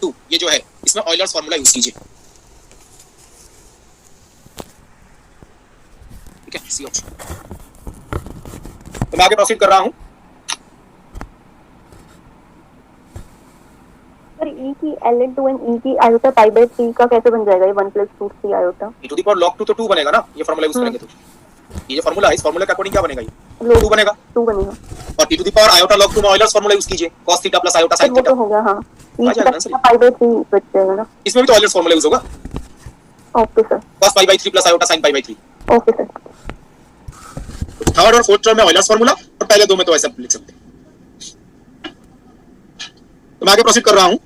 log 2 ये जो है इसमें ऑयलर्स फार्मूला यूज कीजिए। ठीक है, सी ऑप्शन। तो मैं आगे प्रोसीड कर रहा हूं। सर e की ln2 एंड e की आयोटा पाई बाय 3 का कैसे बन जाएगा? ये 1 + √3 iota e to the power log 2 तो 2 बनेगा ना, ये फार्मूला यूज करेंगे तो ये जो फार्मूला है इस फार्मूले के अकॉर्डिंग क्या बनेगा? ये 2 बनेगा। 2 बनेगा। और e to the power iota log 2 में ऑयलर्स फार्मूला यूज कीजिए, cos theta plus iota sin वो तो थीटा हो गया। हां, e की पाई बाय 3 बच जाएगा ना। इसमें भी तो ऑयलर्स फार्मूला यूज होगा। Okay sir. cos pi by 3 plus iota sin pi by 3। Okay sir. Third और फोर्थ टर्म में ऑयलर्स फार्मूला और पहले दो में तो ऐसा लिख सकते हैं। तो मैं आगे प्रोसीड कर रहा हूं।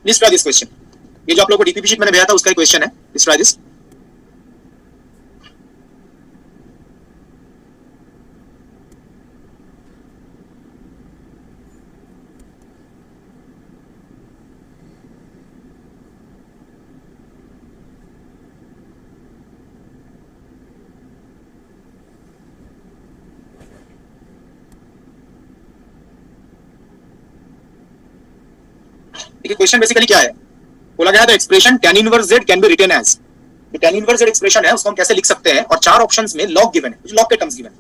Let's try this question. ये जो आप लोगों को डीपीपी शीट मैंने भेजा था उसका ही क्वेश्चन है। Let's try this. देखिए क्वेश्चन बेसिकली क्या है, बोला गया था expression tan inverse z can be written as. ये tan इनवर्स z एक्सप्रेशन है उसको हम कैसे लिख सकते हैं, और चार ऑप्शंस में log गिवन है, कुछ log के टर्म्स गिवन है।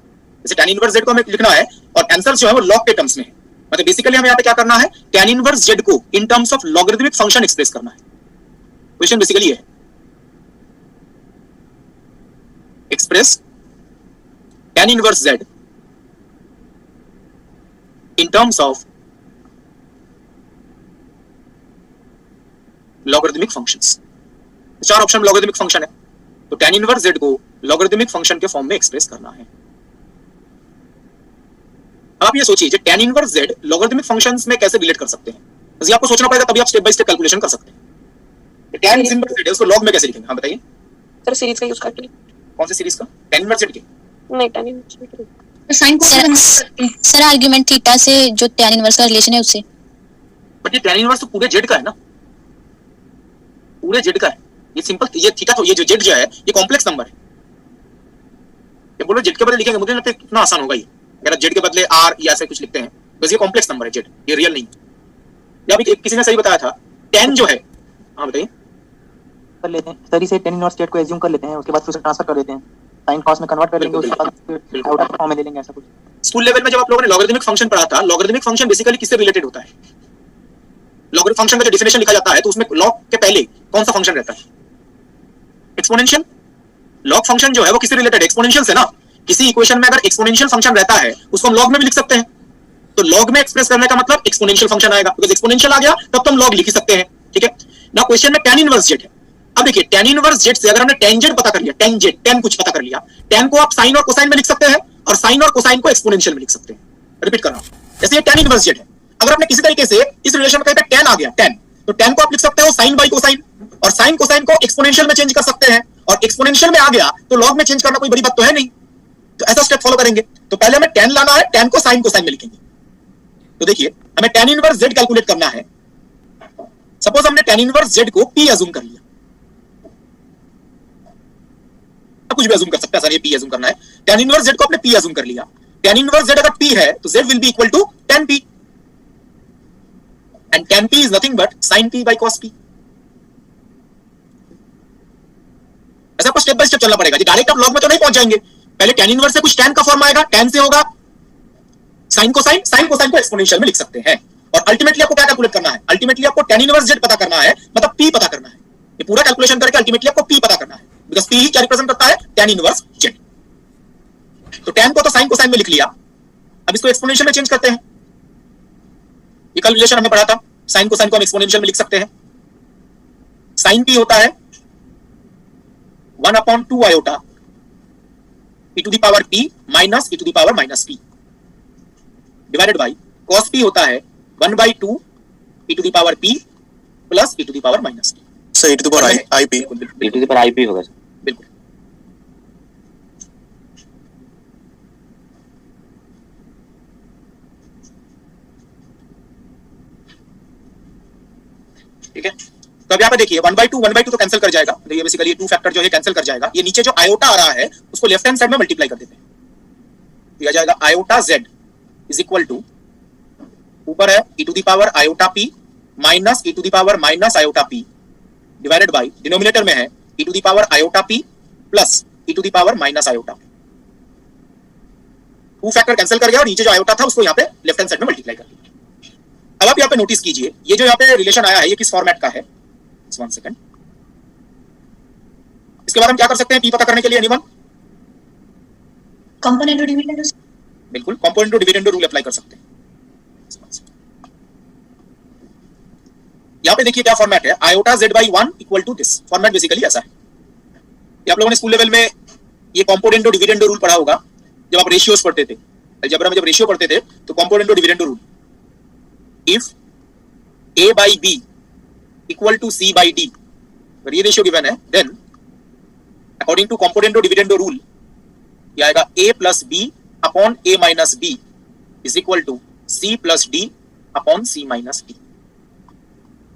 जैसे tan इनवर्स z को हमें लिखना है और आंसर जो है वो log के टर्म्स में है। मतलब बेसिकली हमें यहाँ पे क्या करना है, tan इनवर्स z को in terms of logarithmic function express करना है। क्वेश्चन बेसिकली है express tan inverse z in terms of logarithmic functions. चार ऑप्शन में लॉगरिथमिक फंक्शन है, तो tan इनवर्स z को लॉगरिथमिक फंक्शन के फॉर्म में एक्सप्रेस करना है। अब आप ये सोचिए जो tan inverse z logarithmic functions में कैसे रिलेट कर सकते हैं, तो ये आपको सोचना पड़ेगा, तभी आप स्टेप बाय स्टेप कैलकुलेशन कर सकते हैं। tan इनवर्स z उसको log में कैसे लिखेंगे? हाँ बताइए सर। सीरीज का यूज करके। कौन सी सीरीज का? tan इनवर्स z के? नहीं, tan इनवर्स के साइन सर आर्गुमेंट थीटा से जो tan इनवर्स का रिलेशन है उससे। बट ये tan इनवर्स तो पूरे z का है ना, पूरे z का है। ये सिंपल, ये थीटा तो ये जो z जो है ये कॉम्प्लेक्स नंबर है। ये बोलो z के बदले लिखेंगे, मुझे लगता है कितना आसान होगा ये, अगर z के बदले r या ऐसे कुछ लिखते हैं। बस ये कॉम्प्लेक्स नंबर है z, ये रियल नहीं। या अभी किसी ने सही बताया था tan जो है, हाँ बताइए। कर लेते हैं सर, इसे tan इनवर्स z को एज्यूम कर लेते हैं, उसके बाद फिर उसे ट्रांसफर कर देते हैं, sin cos में कन्वर्ट कर लेंगे, उसके बाद आउट ऑफ फॉर्म में ले लेंगे, ऐसा कुछ। स्कूल लेवल में जब आप लोगों ने लॉगरिथमिक फंक्शन पढ़ा था, लॉगरिथमिक फंक्शन बेसिकली किससे रिलेटेड होता है? लॉगरिथमिक फंक्शन का जो डेफिनेशन लिखा जाता है तो उसमें लॉग के पहले कौन सा फंक्शन रहता है? एक्सपोनेंशियल। लॉग फंक्शन जो है वो किससे रिलेटेड है? एक्सपोनेंशियल से ना। किसी इक्वेशन में अगर एक्सपोनेंशियल फंक्शन रहता है उसको हम लॉग में भी लिख सकते हैं, तो लॉग में एक्सप्रेस करने का मतलब एक्सपोनेंशियल फंक्शन आएगा, बिकॉज़ एक्सपोनेंशियल आ गया तब तो हम लॉग लिख ही सकते हैं। ठीक है ना। क्वेश्चन में tan इनवर्स z है। अब देखिए tan इनवर्स z से अगर हमने tan z पता कर लिया, tan z tan कुछ पता कर लिया, tan को आप sin और कोसाइन में लिख सकते हैं और sin और कोसाइन को एक्सपोनेंशियल में लिख सकते हैं। रिपीट कर रहा हूं, जैसे ये tan इनवर्स z है, अगर आपने किसी तरीके से इस रिलेशन में कहीं पे tan आ गया, tan, तो tan को आप लिख सकते हो sin बाई कोसाइन, और sin कोसाइन को एक्सपोनेंशियल में चेंज कर सकते हैं, और एक्सपोनेंशियल में आ गया तो लॉग में चेंज करना कोई बड़ी बात तो है नहीं। तो ऐसा स्टेप फॉलो करेंगे। तो पहले हमें tan लाना है, tan को sin कोसाइन में लिखेंगे। तो देखिए हमें tan इनवर्स z कैलकुलेट करना है। सपोज हमने tan इनवर्स z को p अज्यूम कर लिया, कुछ भी अज्यूम कर सकते हैं, सर ये p अज्यूम करना है। tan इनवर्स z को आपने p अज्यूम कर लिया। tan इनवर्स z अगर p है तो z will be equal to tan p, and tan p is nothing but sin p by cos p। ऐसा आपको स्टेप बाय स्टेप चलना पड़ेगा जी, डायरेक्ट आप लॉग में तो नहीं पहुंच जाएंगे। पहले tan इनवर्स से कुछ tan का फॉर्म आएगा, tan से होगा sin कोसाइन, sin कोसाइन को एक्सपोनेंशियल में लिख सकते हैं, और अल्टीमेटली आपको क्या कैलकुलेट करना है? अल्टीमेटली आपको tan इनवर्स z पता करना है, मतलब p पता करना है। ये पूरा कैलकुलेशन करके अल्टीमेटली आपको p पता करना है, बिकॉज़ p ही क्या रिप्रेजेंट करता है? tan inverse z। तो tan को तो sin कोसाइन में लिख लिया, अब इसको एक्सपोनेंशियल में चेंज करते हैं। ये कल रिलेशन हमने पढ़ा था, sin कोसाइन को हम एक्सपोनेंशियल में लिख सकते हैं। sin p होता है 1/2 iota e to the power p minus e to the power minus p divided by cos p होता है 1/2 e to the power p plus e to the power minus p। Sir e to the power i p, e to the power i p होगा sir. बिल्कुल। ठीक है, तो अब यहाँ पे देखिए 1/2 तो कैंसिल कर जाएगा, तो ये बेसिकली 2 फैक्टर जो है कैंसिल कर जाएगा। ये नीचे जो आयोटा आ रहा है उसको लेफ्ट हैंड साइड में मल्टीप्लाई कर देते हैं, दिया जाएगा iota z is equal to ऊपर है e to the power iota p minus e to the power minus iota p divided by denominator में है e to the power iota p plus e to the power minus iota p। Two factor cancel कर गया और नीचे जो iota था उसको यहाँ पे लेफ्ट हैंड साइड में मल्टीप्लाई कर दिया। अब आप यहाँ पे नोटिस कीजिए ये जो यहाँ पे रिलेशन आया है ये किस फॉर्मेट का है, 1 सेकंड। इसके बाद हम क्या कर सकते हैं p पता करने के लिए एनीवन? कंपोनेंट और डिविडेंड। बिल्कुल component to dividend rule apply कर सकते हैं। यहाँ पे देखिए क्या फॉर्मेट है, iota z by 1 equal to this. Format basically ऐसा है। ये आप लोगों ने स्कूल लेवल में ये कंपोनेंट टू डिविडेंड रूल पढ़ा होगा जब आप रेशियोज पढ़ते थे, अलजेब्रा में जब रेशियो पढ़ते थे तो component to dividend rule, if a by b equal to c by d, अगर ये रेशियो गिवन है then according to component to dividend rule ये आएगा a plus b upon a minus b is equal to c plus d upon c minus d।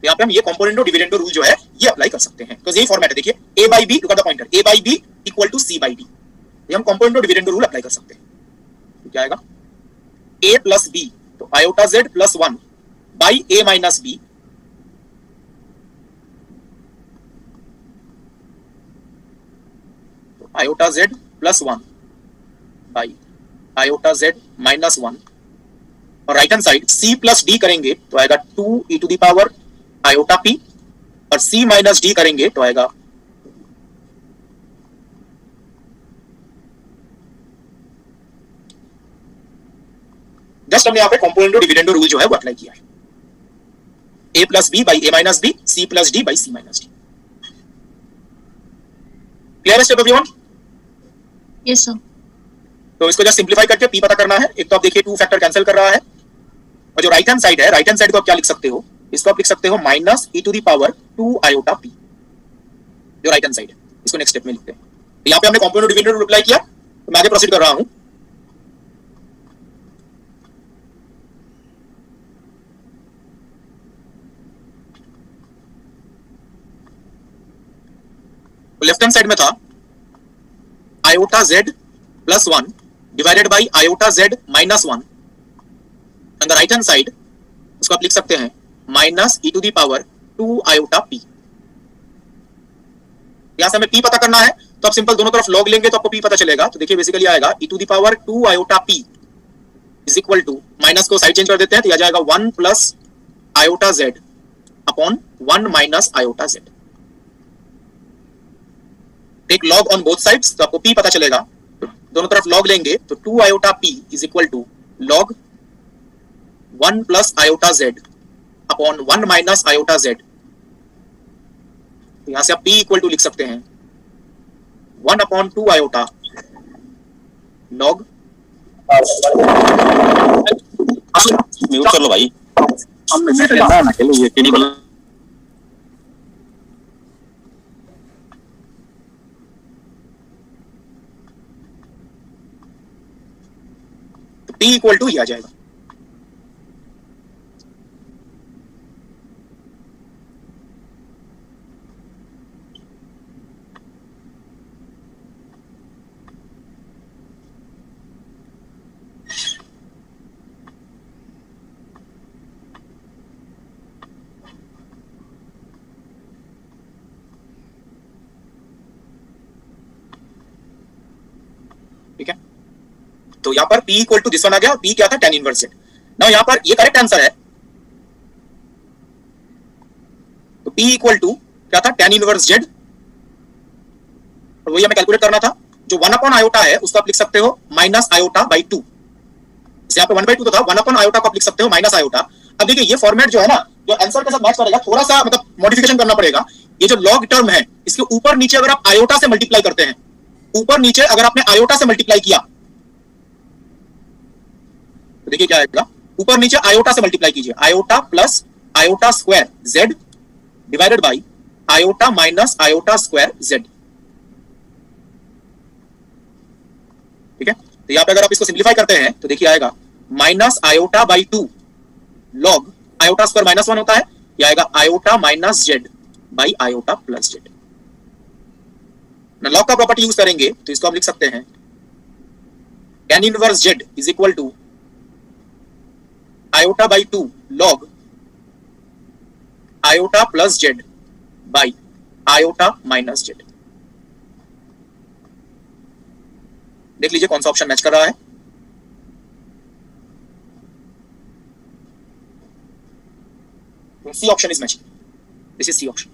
यहाँ पे हम ये component dividend rule जो है ये अप्लाई कर सकते हैं। तो यही फॉर्मेट है, देखिए a by b, look at the pointer, a by b equal to c by d, ये हम कंपोनेंट डिविडेंड रूल अप्लाई कर सकते हैं। तो क्या आएगा a प्लस b, तो iota z plus 1 by a minus b तो iota z plus 1 by iota z minus 1 और right hand side c plus d करेंगे तो आएगा 2 e to the power iota p और c माइनस d करेंगे तो आएगा जस्ट हमने यहाँ पे कंपोनेंट डिविडेंड रूल जो है वो अप्लाई किया है, a plus b by a minus b, c plus d by c minus d। Clear है स्टेप एवरीवन? Yes sir. तो इसको जस्ट सिंप्लीफाई करके p पता करना है। एक तो आप देखिए टू फैक्टर कैंसिल कर रहा है और जो राइट हैंड साइड है, राइट हैंड साइड को आप क्या लिख सकते हो, इसको आप लिख सकते हो minus e to the power 2 iota p, जो राइट हैंड साइड है। इसको नेक्स्ट स्टेप में लिखते हैं। तो यहाँ पे हमने कंपोनेंट डिविडेंड रूल अप्लाई किया, तो मैं आगे प्रोसीड कर रहा हूं। लेफ्ट हैंड साइड में था iota z plus 1 divided by iota z minus 1, and the right hand side उसको आप लिख सकते हैं minus e to the power 2 iota p। यहां से हमें p पता करना है तो आप सिंपल दोनों तरफ लॉग लेंगे तो आपको p पता चलेगा। तो देखिए बेसिकली आएगा e to the power 2 iota p is equal to, minus को साइड चेंज कर देते हैं तो आ जाएगा 1 plus iota z upon 1 minus iota z। Take log on both sides तो आपको p पता चलेगा। दोनों तरफ लॉग लेंगे तो 2 iota p is equal to log 1 plus iota z upon 1 minus iota z। तो यहां से आप p इक्वल टू लिख सकते हैं 1 अपॉन 2 आयोटा लॉग, म्यूट कर लो भाई, ना खेलो ये केडी बोला। p इक्वल टू ये आ जाएगा ठीक है। तो यहां पर p equal to this one आ गया और p क्या था, tan इनवर्स z। नाउ यहां पर ये करेक्ट आंसर है, तो p इक्वल टू क्या था, tan इनवर्स z, और वही हमें कैलकुलेट करना था। जो 1 अपॉन आयोटा है उसको आप लिख सकते हो माइनस आयोटा बाई 2। यहाँ पे 1/2 तो था, 1 अपॉन आयोटा को आप लिख सकते हो माइनस आयोटा। अब देखिए ये फॉर्मेट जो है ना, जो आंसर के साथ मैच करेगा, थोड़ा सा मतलब मॉडिफिकेशन करना पड़ेगा। ये जो लॉग टर्म है इसके ऊपर नीचे अगर आप आयोटा से मल्टीप्लाई करते हैं, ऊपर नीचे अगर आपने आयोटा से मल्टीप्लाई किया तो देखिए क्या आएगा, ऊपर नीचे आयोटा से मल्टीप्लाई कीजिए, iota plus iota square z divided by iota minus iota square z। ठीक है। तो यहां पे अगर आप इसको सिंप्लीफाई करते हैं तो देखिए आएगा minus iota by 2 log iota square minus 1 होता है, ये आएगा iota minus z by iota plus z। Log का प्रॉपर्टी यूज करेंगे तो इसको आप लिख सकते हैं tan inverse z is equal to iota by 2 log iota plus z by iota minus z. देख लीजिए कौन सा ऑप्शन मैच कर रहा है। C option is matching, this is C option.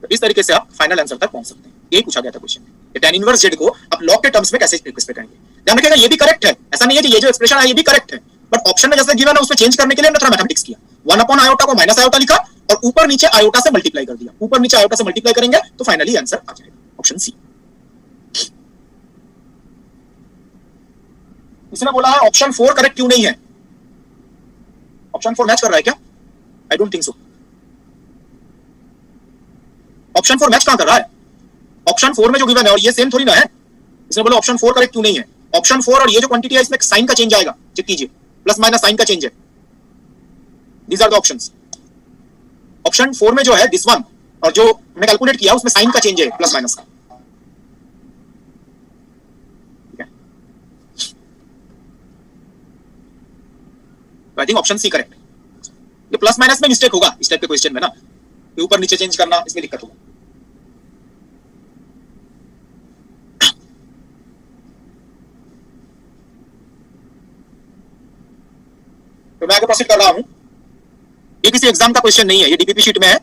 तो इस तरीके से आप फाइनल आंसर तक पहुंच सकते हैं। यही पूछा गया था क्वेश्चन में, tan इनवर्स जेड को आप लॉग के टर्म्स में कैसे एक्सप्रेस करेंगे। ध्यान रखिएगा ये भी करेक्ट है, ऐसा नहीं है कि ये जो एक्सप्रेशन है ये भी करेक्ट है, बट ऑप्शन में जैसे गिवन है उसमें चेंज करने के लिए हमने थोड़ा मैथमेटिक्स किया। 1 अपॉन आयोटा को माइनस आयोटा लिखा और ऊपर नीचे आयोटा से मल्टीप्लाई कर दिया। ऊपर नीचे आयोटा से मल्टीप्लाई करेंगे तो फाइनली आंसर आ जाएगा ऑप्शन सी। इसने बोला है ऑप्शन 4 करेक्ट क्यों नहीं है। ऑप्शन 4 मैच कर रहा है क्या? I don't think so. Option 4 match कहां कर रहा है? ऑप्शन 4 में जो गिवन है और ये सेम थोड़ी ना है। इसने बोला ऑप्शन 4 करेक्ट क्यों नहीं है। ऑप्शन 4 और ये जो क्वांटिटी है इसमें साइन का चेंज आएगा, चेक कीजिए, प्लस माइनस साइन का चेंज है। These are the options. Option 4 में जो है दिस वन और जो हमने कैलकुलेट किया उसमें साइन का चेंज है प्लस माइनस का। I think option C correct है। ये प्लस माइनस में मिस्टेक होगा इस टाइप के क्वेश्चन में ना, ऊपर नीचे चेंज करना इसमें दिक्कत होगा। तो मैं आगे प्रोसीड कर रहा हूं। ये किसी एग्जाम का क्वेश्चन नहीं है, ये डीपीपी शीट में है।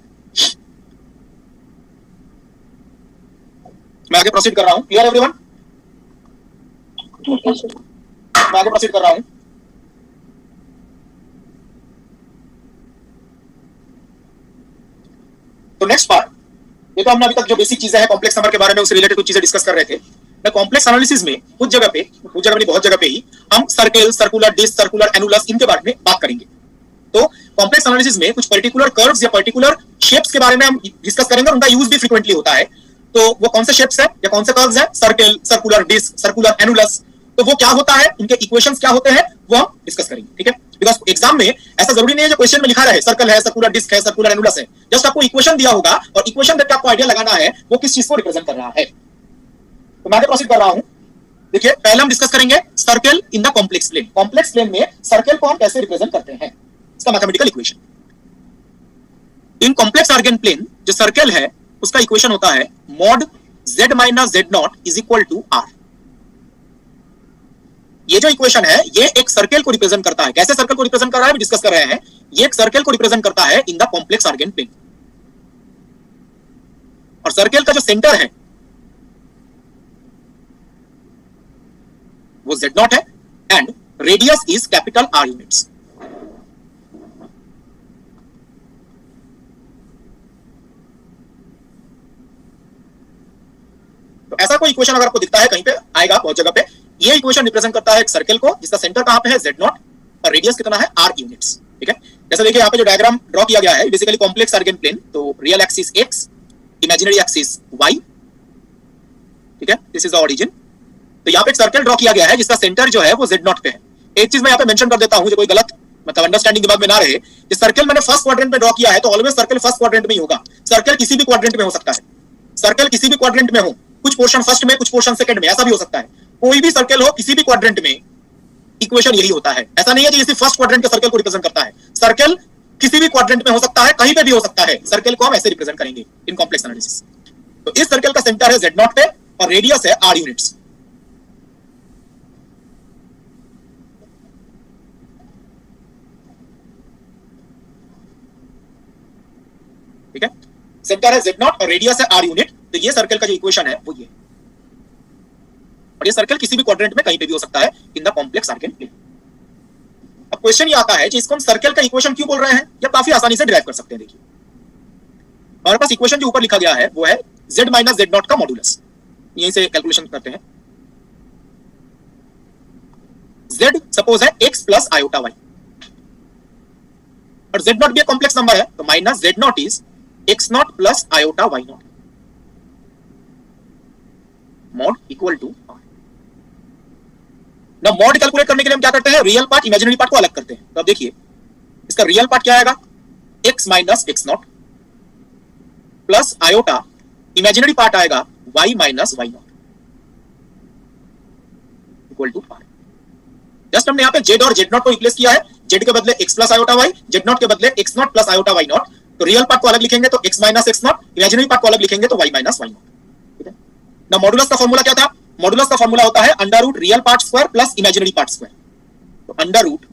मैं आगे प्रोसीड कर रहा हूं। Clear everyone? मैं आगे प्रोसीड कर रहा हूं। तो नेक्स्ट पार्ट, ये तो हमने अभी तक जो बेसिक चीजें हैं कॉम्प्लेक्स नंबर के बारे में उससे रिलेटेड कुछ चीजें डिस्कस कर रहे थे। मैं कॉम्प्लेक्स एनालिसिस में कुछ जगह पे नहीं बहुत जगह पे ही हम circle, circular disc, circular annulus इनके बारे में बात करेंगे। तो कॉम्प्लेक्स एनालिसिस में कुछ पर्टिकुलर कर्व्स या पर्टिकुलर शेप्स के बारे में हम डिस्कस करेंगे और उनका यूज भी फ्रीक्वेंटली होता है। तो वो कौन से शेप्स है या कौन से कर्व्स है? Circle, circular disc, circular annulus. तो वो क्या होता है, उनके इक्वेशंस क्या होते हैं, वो हम डिस्कस करेंगे। ठीक है, बिकॉज एग्जाम में ऐसा जरूरी नहीं है जो क्वेश्चन में लिखा रहे सर्कल है, सर्कुलर डिस्क है, सर्कुलर एनुलस है। जस्ट आपको इक्वेशन दिया होगा और इक्वेशन देख के आपको आइडिया लगाना है वो किस चीज को रिप्रेजेंट कर रहा है। तो मैं आगे प्रोसीड कर रहा हूं। देखिए पहले हम डिस्कस करेंगे circle in the complex plane. Complex plane में सर्कल को हम कैसे रिप्रेजेंट करते हैं, इसका mathematical equation. In complex Argand plane जो सर्कल है उसका इक्वेशन होता है mod z minus z not is equal to r। ये जो इक्वेशन है ये एक सर्कल को रिप्रेजेंट करता है। कैसे सर्कल को रिप्रेजेंट कर रहा है भी डिस्कस कर रहे हैं। ये एक सर्कल को रिप्रेजेंट करता है in the complex Argand plane. और सर्कल का जो सेंटर है वो z नॉट है and radius is capital R units. तो ऐसा कोई इक्वेशन अगर आपको दिखता है कहीं पे आएगा बहुत जगह पे, ये इक्वेशन रिप्रेजेंट करता है एक सर्कल को जिसका सेंटर कहां पे है z नॉट और रेडियस कितना है R यूनिट्स। ठीक है, जैसे देखिए यहाँ पे जो डायग्राम ड्रॉ किया गया है बेसिकली कॉम्प्लेक्स आर्गन प्लेन। तो real axis x, imaginary axis y। ठीक है, दिस इज द ओरिजिन। तो यहाँ पे एक सर्कल ड्रॉ किया गया है जिसका सेंटर जो है वो z नॉट पे है। एक चीज मैं यहाँ पे मेंशन कर देता हूं जो कोई गलत मतलब अंडरस्टैंडिंग दिमाग में ना रहे, इस सर्कल मैंने फर्स्ट क्वाड्रेंट में ड्रॉ किया है तो ऑलवेज सर्कल फर्स्ट क्वाड्रेंट में ही होगा। सर्कल किसी भी क्वाड्रेंट में हो सकता है, सर्कल किसी भी क्वाड्रेंट में हो, कुछ पोर्शन फर्स्ट में कुछ पोर्शन सेकंड में, ऐसा भी हो सकता है। कोई भी सर्कल हो किसी भी क्वाड्रेंट में इक्वेशन यही होता है। ऐसा नहीं है कि ये सिर्फ फर्स्ट क्वाड्रेंट के सर्कल को रिप्रेजेंट करता है। सर्कल किसी भी क्वाड्रेंट में हो सकता है, कहीं पे भी हो सकता है। सर्कल को हम ऐसे रिप्रेजेंट करेंगे इन कॉम्प्लेक्स एनालिसिस। तो इस सर्कल का सेंटर है z नॉट पे और रेडियस है R यूनिट्स। ठीक है, सेंटर है z नॉट और रेडियस है R यूनिट। तो ये सर्कल का जो इक्वेशन है वो ये, और ये सर्कल किसी भी क्वाड्रेंट में कहीं पे भी हो सकता है in the complex Argand plane. अब क्वेश्चन ये आता है कि इसको हम सर्कल का इक्वेशन क्यों बोल रहे हैं, या काफी आसानी से डिराइव कर सकते हैं। देखिए हमारे पास इक्वेशन जो ऊपर लिखा गया है वो है z माइनस z नॉट का मॉडुलस। यहीं से कैलकुलेशन करते हैं। z सपोज है x प्लस आयोटा y और z नॉट भी एक कॉम्प्लेक्स नंबर है तो minus z not is x not plus iota y not mod equal to r। ना मॉड कैलकुलेट करने के लिए हम क्या करते हैं, रियल पार्ट इमेजिनरी पार्ट को अलग करते हैं। तो अब देखिए इसका रियल पार्ट क्या आएगा, x minus x not plus iota, imaginary part आएगा y minus y not equal to r। Just हमने यहाँ पे जेड और जेड नॉट को रिप्लेस किया है, जेड के बदले x plus iota y, z not के बदले x not plus iota y not. तो रियल पार्ट को अलग लिखेंगे तो x minus x not, imaginary part को अलग लिखेंगे तो वाई माइनस वाई नॉट। ठीक है ना। मॉडुलस का फॉर्मूला क्या था? मॉडुलस का फॉर्मूला होता है under root real part square plus imaginary part square. तो under root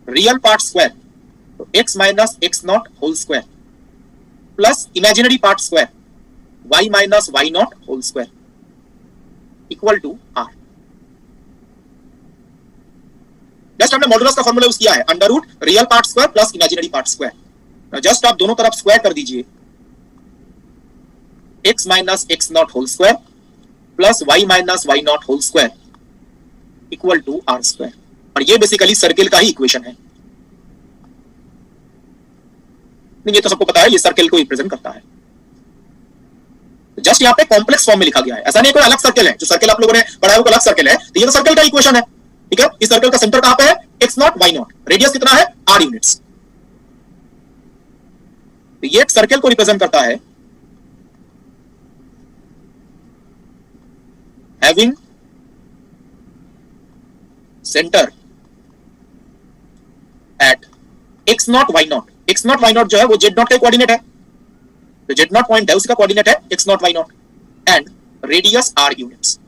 real part square तो x minus x not whole square plus imaginary part square y minus y not whole square equal to r. Just हमने modulus का formula use किया है under root real part square plus imaginary part square. Just आप दोनों तरफ square कर दीजिए, x minus x not whole square plus Y minus y not whole square equal to r square. और ये बेसिकली सर्किल का ही इक्वेशन है। नहीं, ये तो सबको पता है, ये सर्किल को रिप्रेजेंट करता है। जस्ट यहाँ पे कॉम्प्लेक्स फॉर्म में लिखा गया है, ऐसा नहीं कोई अलग सर्किल है। जो सर्किल आप लोगों ने पढ़ा है वो अलग सर्किल है, तो ये तो सर्किल का इक्वेशन है। ठीक है, इस सर्कल का सेंटर कहां पे है? X not y not, radius कितना है? R units. तो ये एक सर्कल को रिप्रेजेंट करता है having centre at x not y not. X not y not जो है वो जेड नॉट का कोऑर्डिनेट है, तो जेड नॉट पॉइंट है उसका कोऑर्डिनेट है x not y not and radius r units.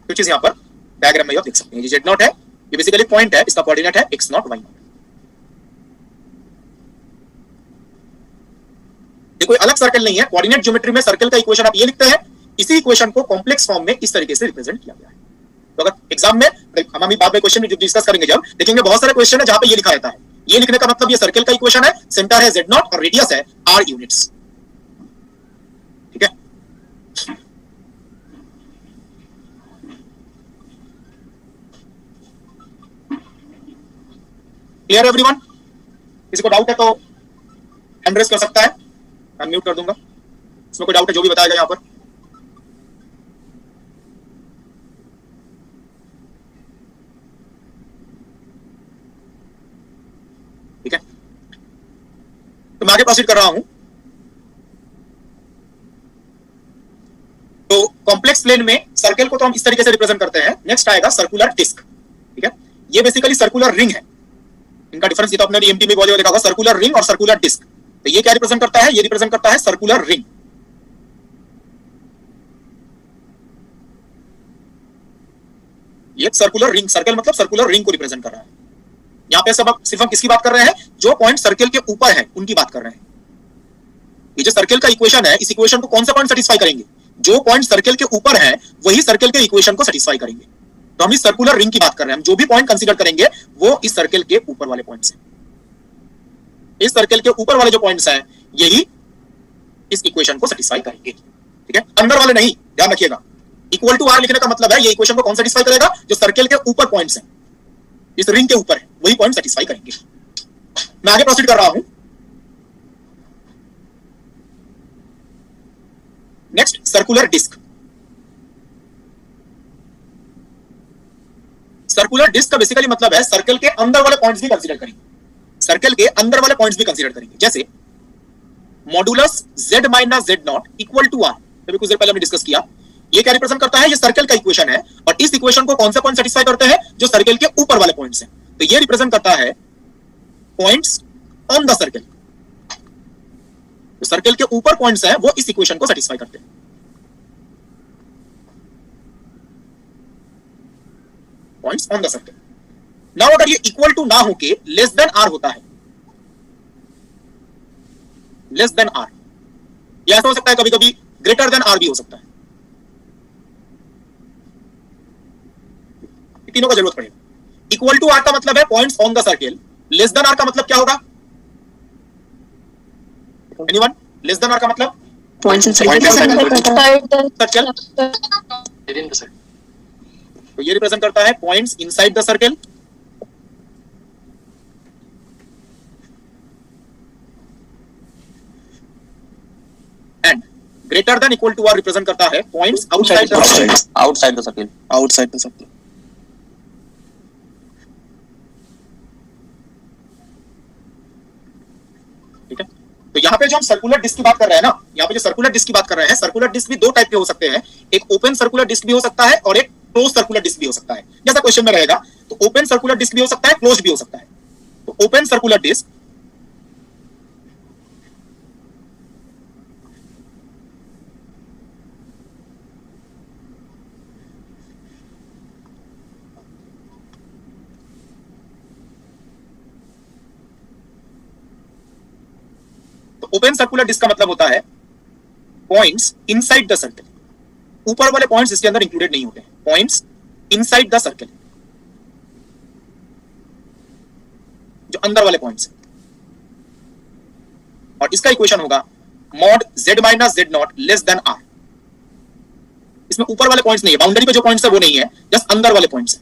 कुछ चीज यहां पर डायग्राम में आप देख सकते हैं। ये जेड नॉट है, ये बेसिकली पॉइंट है, इसका कोऑर्डिनेट है एक्स नॉट वाई नॉट। ये कोई अलग सर्कल नहीं है। कोऑर्डिनेट ज्योमेट्री में सर्कल का इक्वेशन आप ये लिखते हैं, इसी इक्वेशन को कॉम्प्लेक्स फॉर्म में इस तरीके से रिप्रेजेंट किया गया है। तो अगर एग्जाम में हम अभी बाद में क्वेश्चन जो डिस्कस करेंगे जब देखेंगे, बहुत सारे क्वेश्चन है जहां पे ये लिखा रहता है। ये लिखने का मतलब ये सर्कल का इक्वेशन है, सेंटर है जेड नॉट और रेडियस है आर यूनिट्स। ठीक है, क्लियर एवरीवन? किसी को डाउट है तो हैंड रेज कर सकता है, मैं म्यूट कर दूंगा। इसमें कोई डाउट है जो भी बताएगा यहां पर। ठीक है, तो मैं आगे प्रोसीड कर रहा हूं। तो कॉम्प्लेक्स प्लेन में सर्कल को तो हम इस तरीके से रिप्रेजेंट करते हैं। नेक्स्ट आएगा सर्कुलर डिस्क। ठीक है, ये बेसिकली सर्कुलर रिंग है। इनका डिफरेंस ये तो आपने एमटी में बहुत जगह देखा होगा, सर्कुलर रिंग और सर्कुलर डिस्क। तो ये क्या रिप्रेजेंट करता है? ये रिप्रेजेंट करता है सर्कुलर रिंग। ये सर्कुलर रिंग, सर्कल मतलब सर्कुलर रिंग को रिप्रेजेंट कर रहा है। यहां पे सब सिर्फ हम किसकी बात कर रहे हैं? जो पॉइंट सर्कल के ऊपर है उनकी बात कर रहे हैं। ये जो सर्कल का इक्वेशन है, इस इक्वेशन को कौन सा पॉइंट सेटिस्फाई करेंगे? जो पॉइंट सर्कल के ऊपर है वही सर्कल के इक्वेशन को सेटिस्फाई करेंगे। तो हम इस सर्कुलर रिंग की बात कर रहे हैं। हम जो भी पॉइंट कंसीडर करेंगे वो इस सर्कल के ऊपर वाले पॉइंट्स हैं। इस सर्कल के ऊपर वाले जो पॉइंट्स हैं यही इस इक्वेशन को सेटिस्फाई करेंगे। ठीक है, अंदर वाले नहीं, ध्यान रखिएगा। इक्वल टू आर लिखने का मतलब है ये इक्वेशन को कौन सेटिस्फाई करेगा? जो सर्कल के ऊपर पॉइंट्स हैं, इस रिंग के ऊपर है, वही पॉइंट सेटिस्फाई करेंगे। मैं आगे प्रोसीड कर रहा हूं। Next circular disc. Circular disc का बेसिकली मतलब है सर्कल के अंदर वाले पॉइंट्स भी कंसीडर करेंगे। सर्कल के अंदर वाले पॉइंट्स भी कंसीडर करेंगे। जैसे modulus z minus z not equal to r, अभी कुछ देर पहले हमने डिस्कस किया। ये क्या रिप्रेजेंट करता है? ये सर्कल का इक्वेशन है और इस इक्वेशन को कौन सा पॉइंट सेटिस्फाई करते हैं? जो सर्कल के ऊपर वाले पॉइंट्स हैं। तो ये रिप्रेजेंट करता है पॉइंट्स ऑन द सर्कल। जो सर्कल के ऊपर पॉइंट्स हैं वो इस इक्वेशन को सेटिस्फाई करते हैं। Points on the circle. Now अगर ये इक्वल टू ना होके लेस देन आर होता है, लेस देन आर, या ऐसा हो सकता है कभी कभी ग्रेटर देन आर भी हो सकता है। तीनों का जरूरत पड़ेगा। इक्वल टू आर का मतलब है points on the circle. Less than r का मतलब क्या होगा? एनीवन? लेस देन आर का मतलब Points inside Point the inside circle. Circle. तो ये रिप्रेजेंट करता है points inside the circle. And greater than equal to r represent करता है points outside the circle. Outside the circle. Outside the circle. पे जो हम सर्कुलर डिस्क की बात कर रहे हैं ना, यहाँ पे जो सर्कुलर डिस्क की बात कर रहे हैं, सर्कुलर डिस्क भी दो टाइप के हो सकते हैं। एक ओपन सर्कुलर डिस्क भी हो सकता है और एक क्लोज सर्कुलर डिस्क भी हो सकता है। जैसा क्वेश्चन में रहेगा, तो ओपन सर्कुलर डिस्क भी हो सकता है, क्लोज भी हो सकता है। तो open circular disc open circular disc का मतलब होता है पॉइंट्स इनसाइड द सर्कल। ऊपर वाले पॉइंट्स इसके अंदर इंक्लूडेड नहीं होते हैं, पॉइंट्स इनसाइड द सर्कल, जो अंदर वाले पॉइंट्स हैं। और इसका इक्वेशन होगा mod z minus z not less then r। इसमें ऊपर वाले पॉइंट्स नहीं है, बाउंड्री पे जो पॉइंट्स है वो नहीं है, जस्ट अंदर वाले पॉइंट्स है।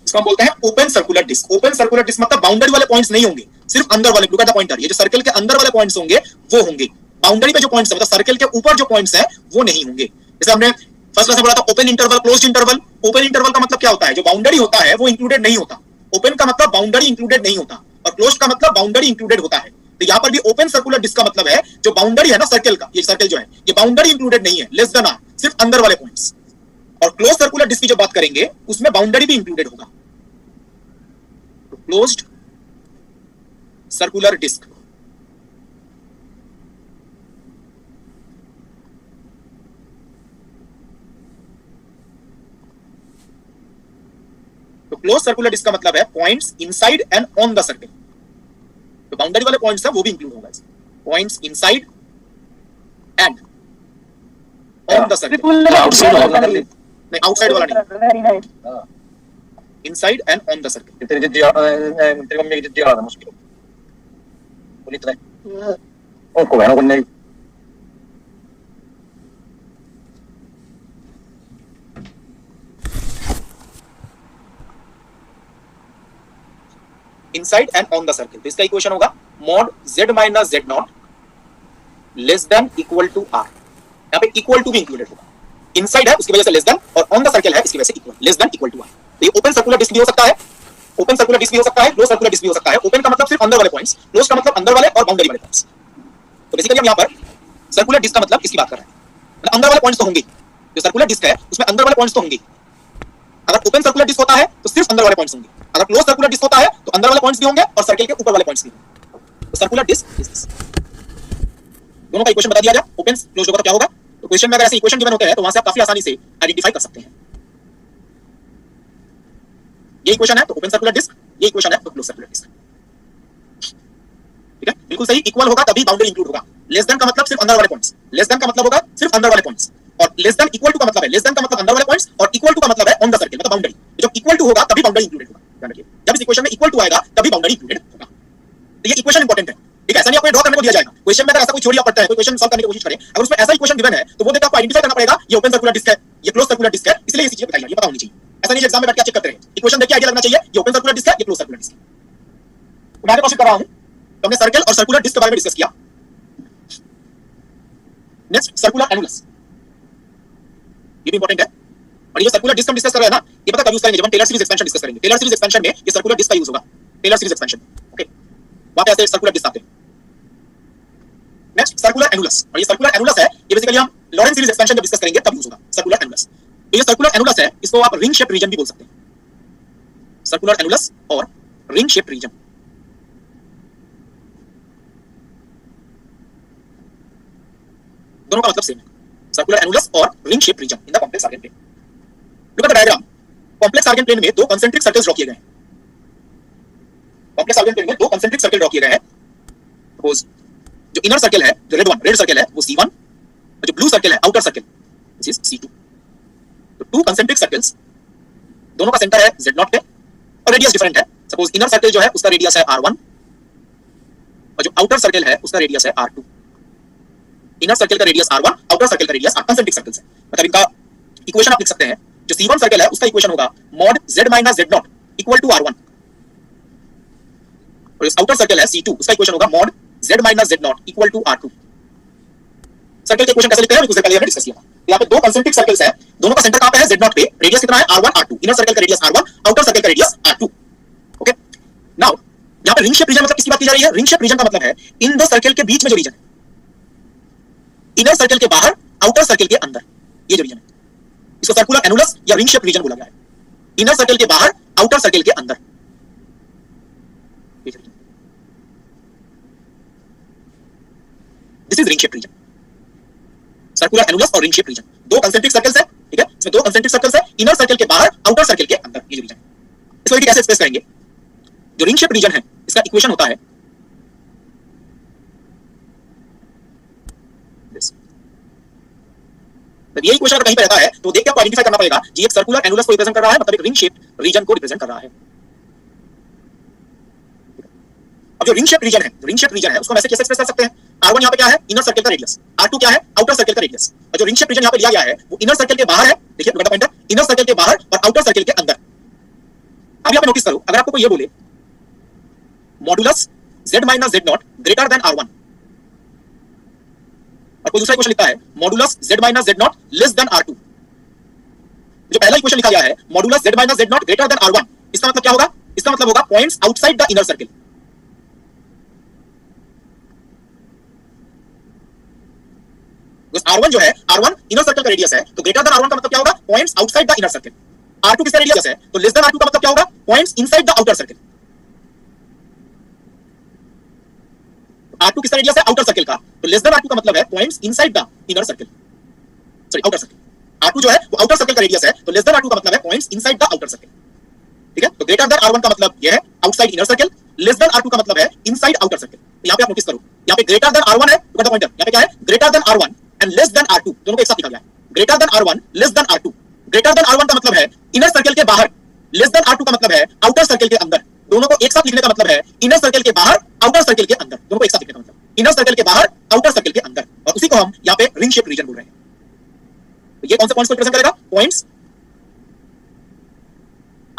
इसको हम बोलते हैं open circular disc. Open circular disc मतलब बाउंड्री वाले पॉइंट्स नहीं होंगे, सिर्फ अंदर वाले। लुक एट द पॉइंटर, ये जो सर्कल के अंदर वाले पॉइंट्स होंगे वो होंगे, बाउंड्री पे जो पॉइंट्स है मतलब सर्कल के ऊपर जो पॉइंट्स है वो नहीं होंगे। जैसे हमने फर्स्ट क्लास में पढ़ा था open interval, closed interval. Open interval का मतलब क्या होता है, जो बाउंड्री होता है वो इंक्लूडेड नहीं होता। ओपन का मतलब बाउंड्री इंक्लूडेड नहीं होता और क्लोज्ड का मतलब बाउंड्री इंक्लूडेड होता है। तो यहाँ पर भी ओपन सर्कुलर डिस्क का मतलब है जो बाउंड्री है ना सर्कल का, ये सर्कल जो है ये बाउंड्री इंक्लूडेड नहीं है, लेस देन आर, सिर्फ अंदर वाले पॉइंट्स। और क्लोज सर्कुलर डिस्क की जो बात करेंगे उसमें बाउंड्री भी इंक्लूडेड होगा। क्लोज्ड सर्कुलर डिस्क तो क्लोज सर्कुलर डिस्क का मतलब है points inside and on the circle. तो बाउंड्री वाले पॉइंट्स है वो भी इंक्लूड होगा इसमें, points inside and on the circle. नहीं, आउटसाइड वाला नहीं, inside and on the circle. तेरी मम्मी की जिद्दी वाला मुश्किल बोली तो उनको बहनों को नहीं inside and on the circle. तो इसका इक्वेशन होगा mod z minus z not less than equal to r। यहाँ पे इक्वल टू भी इंक्लूडेड होगा, इनसाइड है उसकी वजह से लेस देन, और ऑन द सर्कल है इसकी वजह से equal, less than equal to r। तो ये ओपन सर्कुलर डिस्क भी हो सकता है, ओपन सर्कुलर डिस्क भी हो सकता है, क्लोज सर्कुलर डिस्क भी हो सकता है। ओपन का मतलब सिर्फ अंदर वाले पॉइंट्स, क्लोज का मतलब अंदर वाले और बाउंड्री वाले पॉइंट्स। तो बेसिकली हम यहाँ पर सर्कुलर डिस्क का मतलब इसकी बात कर रहे हैं, मतलब अंदर वाले पॉइंट्स तो होंगे। जो सर्कुलर डिस्क है उसमें अंदर वाले पॉइंट्स तो होंगे। अगर ओपन सर्कुलर डिस्क होता है तो सिर्फ अंदर वाले पॉइंट्स होंगे, अगर क्लोज सर्कुलर डिस्क होता है तो अंदर वाले पॉइंट्स भी होंगे और सर्कल के ऊपर वाले पॉइंट्स भी होंगे। तो सर्कुलर डिस्क इज दिस। दोनों का इक्वेशन बता दिया जाए, ओपन क्लोज होगा तो क्या होगा। तो क्वेश्चन में अगर ऐसे इक्वेशन गिवन होते हैं तो वहां से आप काफी आसानी से आइडेंटिफाई कर सकते हैं। ये इक्वेशन है तो ओपन सर्कुलर डिस्क, ये इक्वेशन है तो क्लोज सर्कुलर डिस्क। ठीक है, बिल्कुल सही। इक्वल होगा तभी बाउंड्री इंक्लूड होगा। लेस देन का मतलब सिर्फ अंदर वाले पॉइंट्स, लेस देन का मतलब होगा सिर्फ अंदर वाले पॉइंट्स, और लेस देन इक्वल टू का मतलब है, लेस देन का मतलब अंदर वाले पॉइंट्स और इक्वल टू का मतलब है ऑन द सर्कल, मतलब बाउंड्री। जब इक्वल टू होगा तभी बाउंड्री इंक्लूडेड होगा, ध्यान रखिए। जब इस इक्वेशन में इक्वल टू आएगा तभी बाउंड्री इंक्लूडेड होगा। तो ये इक्वेशन इंपॉर्टेंट है, ठीक है। ऐसा नहीं आपको ड्रॉ करने को दिया जाएगा क्वेश्चन में। अगर ऐसा कोई थ्योरी आप पढ़ते हैं, कोई क्वेश्चन सॉल्व करने की कोशिश करें, अगर उसमें ऐसा इक्वेशन गिवन है तो वो देखकर आपको आइडेंटिफाई करना पड़ेगा ये ओपन सर्कुलर डिस्क है, ये क्लोज सर्कुलर डिस्क है, इसलिए ये चीजें बताई जाएगी, पता होनी चाहिए। ऐसा नहीं एग्जाम में बैठ के चेक करते रहे, इक्वेशन देख के आइडिया लगना चाहिए ये ओपन सर्कुलर डिस्क है, ये क्लोज सर्कुलर डिस्क है। मैं कोशिश कर रहा हूं, तो हमने सर्कल और सर्कुलर डिस्क के बारे में डिस्कस किया। नेक्स्ट सर्कुलर एनुलस, ये भी इंपॉर्टेंट है। और ये सर्कुलर डिस्क हम डिस्कस कर रहे हैं ना, ये पता कब यूज करेंगे, जब हम टेलर सीरीज एक्सपेंशन डिस्कस करेंगे। टेलर सीरीज एक्सपेंशन में ये सर्कुलर डिस्क का यूज होगा, टेलर सीरीज एक्सपेंशन। ओके, वहां पे ऐसे सर्कुलर डिस्क आते हैं। नेक्स्ट सर्कुलर एनुलस, और ये सर्कुलर एनुलस है, ये बेसिकली हम लॉरेंट सीरीज एक्सपेंशन जब डिस्कस करेंगे तब यूज होगा सर्कुलर एनुलस। तो ये सर्कुलर एनुलस है, इसको आप रिंग शेप रीजन भी बोल सकते हैं। सर्कुलर एनुलस और रिंग शेप रीजन, दोनों का मतलब सेम है, सर्कुलर एनुलस और ring shape region in the complex Argand plane. Look at the diagram. Complex Argand plane में दो कंसेंट्रिक सर्कल्स ड्रॉ किए गए हैं। कॉम्प्लेक्स आर्गन प्लेन में दो कंसेंट्रिक सर्कल ड्रॉ किए गए हैं। सपोज जो इनर सर्कल है, जो रेड सर्कल है वो C1, और जो ब्लू सर्कल है outer circle this is C2। तो टू कंसेंट्रिक सर्कल्स, दोनों का सेंटर है Z0 पे और रेडियस डिफरेंट है। सपोज इनर सर्कल जो है उसका रेडियस है R1 और जो आउटर सर्कल है उसका रेडियस है R2। इनर सर्कल का रेडियस R1, आउटर सर्कल का रेडियस R2, कंसेंट्रिक सर्कल्स है। मतलब इनका इक्वेशन आप लिख सकते हैं, जो C1 सर्कल है उसका इक्वेशन होगा mod Z minus Z not equal to R1, और जो आउटर सर्कल है C2 उसका इक्वेशन होगा mod Z minus Z not equal to R2। Circle के इक्वेशन कैसे लिखते हैं उससे पहले हमने डिस्कस किया। यहाँ पे दो कंसेंट्रिक सर्कल्स हैं, दोनों का सेंटर कहां पे है, Z0 पे, रेडियस कितना है R1 R2, इनर सर्कल का रेडियस R1, आउटर सर्कल का रेडियस R2। ओके, नाउ यहाँ पे रिंग शेप रीजन मतलब किसकी बात की जा रही है? रिंग शेप रीजन का मतलब है इन दो सर्कल के बीच में जो रीजन है, इनर सर्कल के बाहर आउटर सर्कल के अंदर, ये जो रीजन है इसको सर्कुलर एनुलस या रिंग शेप रीजन बोला गया है। इनर सर्कल के बाहर आउटर सर्कल के अंदर, this is ring shape region. Circular annulus और रिंग शेप रीजन दो कंसेंट्रिक सर्कल्स है, ठीक है, इसमें दो कंसेंट्रिक सर्कल्स है, इनर सर्कल के बाहर आउटर सर्कल के अंदर, ये जो रीजन है इसको कैसे एक्सप्रेस करेंगे? जो रिंग शेप रीजन है इसका इक्वेशन होता है this। तो ये इक्वेशन अगर कहीं पे रहता है तो देख के आपको आइडेंटिफाई करना पड़ेगा कि एक सर्कुलर एनुलस को रिप्रेजेंट कर रहा है, मतलब एक रिंग शेप रीजन को रिप्रेजेंट कर रहा है। अब जो रिंग शेप रीजन है, रिंग शेप रीजन है उसको वैसे कैसे एक्सप्रेस कर सकते हैं? R1 यहाँ पे क्या है? इनर सर्कल का रेडियस। R2 क्या है? आउटर सर्कल का रेडियस। और जो रिंग शेप रीजन यहाँ पे लिया गया है वो इनर सर्कल के बाहर है, देखिए look at the pointer, inner circle के बाहर और आउटर सर्कल के अंदर। अब यहाँ पे नोटिस करो, अगर आपको कोई ये बोले modulus z minus z not greater than R1, और कोई दूसरा इक्वेशन लिखता है modulus z minus z not less then R2। जो पहला इक्वेशन लिखा गया है modulus z minus z not greater than R1, इसका मतलब क्या होगा? इसका मतलब होगा points outside the inner circle. R1 जो है, R1 इनर सर्कल का रेडियस है, तो ग्रेटर देन R1 का मतलब क्या होगा? Points outside the inner circle. R2 किसका रेडियस है, तो लेस देन R2 का मतलब क्या होगा? Points inside the outer circle. R2 किसका रेडियस है? आउटर सर्कल का, तो लेस देन R2 का मतलब है points inside the inner circle, sorry outer circle. R2 जो है वो आउटर सर्कल का रेडियस है, तो लेस देन R2 का मतलब है points inside the outer circle, ठीक है। तो ग्रेटर देन R1 का मतलब ये है outside inner circle, less then R2 का मतलब है इनसाइड आउटर सर्कल। तो यहाँ पे आप नोटिस करो, यहाँ पे ग्रेटर देन R1 है, लुक एट द पॉइंटर, यहाँ पे क्या है? Greater than R1 and less than R2, दोनों को एक साथ लिखा गया है। Greater than R1 less than R2, greater than R1 का मतलब है इनर सर्कल के बाहर, लेस देन R2 का मतलब है आउटर सर्कल के अंदर। दोनों को एक साथ लिखने का मतलब है इनर सर्कल के बाहर आउटर सर्कल के अंदर, दोनों को एक साथ लिखने का मतलब इनर सर्कल के बाहर आउटर सर्कल के अंदर, और उसी को हम यहाँ पे रिंग शेप रीजन बोल रहे हैं। तो ये कौन से पॉइंट्स को रिप्रेजेंट करेगा? Points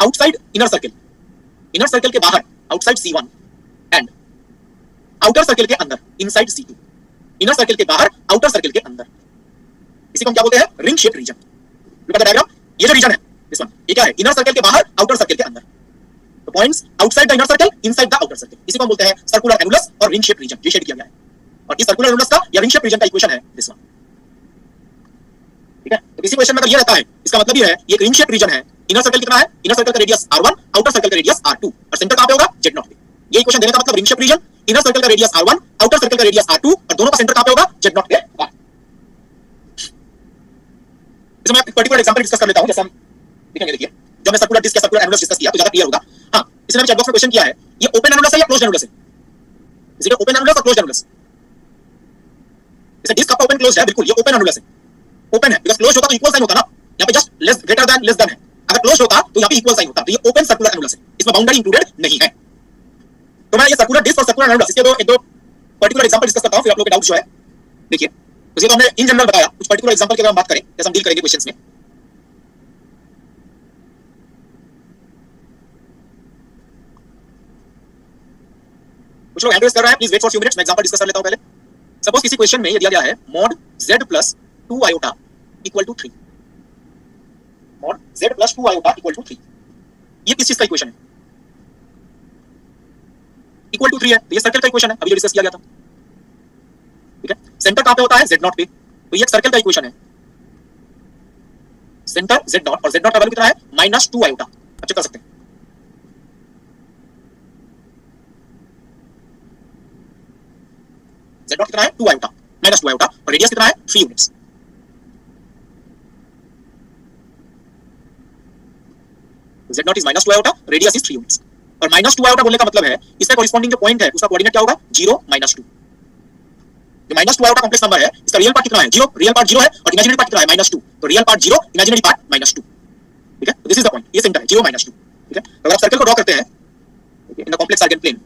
outside inner circle, inner circle के बाहर outside C1 and outer circle के अंदर इनसाइड C2, इनर सर्कल के बाहर आउटर सर्कल के अंदर, इसी को हम क्या बोलते हैं? Ring shape region. Look at the diagram, ये जो रीजन है दिस वन, ये क्या है? इनर सर्कल के बाहर आउटर सर्कल के अंदर, तो points outside the inner circle inside the outer circle, इसी को हम बोलते हैं सर्कुलर एनुलस और रिंग शेप रीजन, जो शेड किया गया है। और इस सर्कुलर एनुलस का या रिंग शेप रीजन का इक्वेशन है दिस वन, ठीक है। तो इसी क्वेश्चन में अगर ये रहता है, इसका मतलब ये है ये एक रिंग शेप रीजन है। इनर सर्कल कितना है? इनर सर्कल का रेडियस R1, आउटर सर्कल का रेडियस R2, और सेंटर कहां पे होगा? Z0 पे। ये इक्वेशन देने का मतलब ring shape region, inner circle का रेडियस R1, आउटर सर्कल का रेडियस R2, और दोनों का सेंटर कहां पे होगा? Z0 पे। इसमें मैं एक पर्टिकुलर एग्जांपल डिस्कस कर लेता हूं, जैसे हम देखेंगे। देखिए, जब मैं सर्कुलर डिस्क या सर्कुलर एनुलस डिस्कस किया तो ज्यादा क्लियर होगा। हां, इसने चैट बॉक्स में क्वेश्चन किया है, ये ओपन एनुलस है या क्लोज्ड एनुलस है? इज इट ओपन एनुलस और क्लोज्ड एनुलस? जैसे डिस्क आपका ओपन क्लोज्ड है, बिल्कुल ये ओपन एनुलस है, ओपन है, बिकॉज़ क्लोज्ड होता तो इक्वल साइन होता ना, यहां पे just less greater than less than है। अगर क्लोज्ड होता तो यहां पे इक्वल साइन होता, तो ये ओपन सर्कुलर एनुलस है, इसमें बाउंड्री इंक्लूडेड नहीं है। तो मैं ये सर्कुलर डिस्क और सर्कुलर एनुलस इसके एक दो पर्टिकुलर एग्जांपल डिस्कस करता हूं, फिर आप लोगों के डाउट जो है देखिए। तो ये तो हमने इन जनरल बताया, कुछ पर्टिकुलर एग्जांपल की अगर हम बात करें, जैसे हम डील करेंगे क्वेश्चंस में। कुछ लोग हैंड रेज कर रहे हैं, please wait for few minutes, मैं एग्जांपल डिस्कस कर लेता हूं पहले। सपोज किसी क्वेश्चन में ये दिया गया है mod z plus 2 iota equal to 3, mod z plus 2 iota equal to 3, ये किस चीज का इक्वेशन है? इक्वल टू 3 है, तो ये सर्कल का इक्वेशन है, अभी जो डिस्कस किया गया था, ठीक है। सेंटर कहां पे होता है? Z0 पे, तो ये एक सर्कल का इक्वेशन है, सेंटर Z0, और Z0 का वैल्यू कितना है? -2 iota। अब चेक कर सकते हैं, Z0 कितना है? 2 iota, -2 iota, और रेडियस कितना है? 3 units. Z0 is -2 iota, radius is 3 units. और -2 iota बोलने का मतलब है इसका कॉरेस्पॉन्डिंग जो पॉइंट है उसका कोऑर्डिनेट क्या होगा? 0, -2। जो -2 iota कॉम्प्लेक्स नंबर है, इसका रियल पार्ट कितना है? 0, रियल पार्ट 0 है, और इमेजिनरी पार्ट कितना है? -2, तो रियल पार्ट 0, इमेजिनरी पार्ट -2, ठीक है। तो दिस इज द पॉइंट, ये सेंटर है 0, -2, ठीक है। तो अगर आप सर्कल को ड्रॉ करते हैं in the complex Argand plane,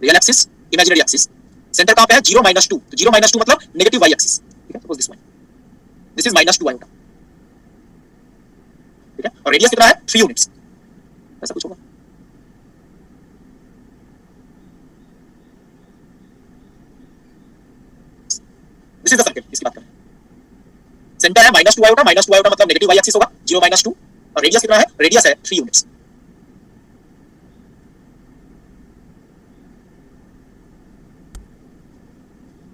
real axis, imaginary axis, centre कहां पे है? 0, -2, तो 0, -2 मतलब नेगेटिव y एक्सिस, ठीक है। Suppose this one, this is -2 iota, ठीक है। और रेडियस कितना है? 3 यूनिट्स, ऐसा कुछ होगा। दिस इज द सर्कल, इसकी बात करें। सेंटर है -2 iota, -2 iota मतलब नेगेटिव y एक्सिस होगा, 0, -2, और रेडियस कितना है? रेडियस है 3 यूनिट्स।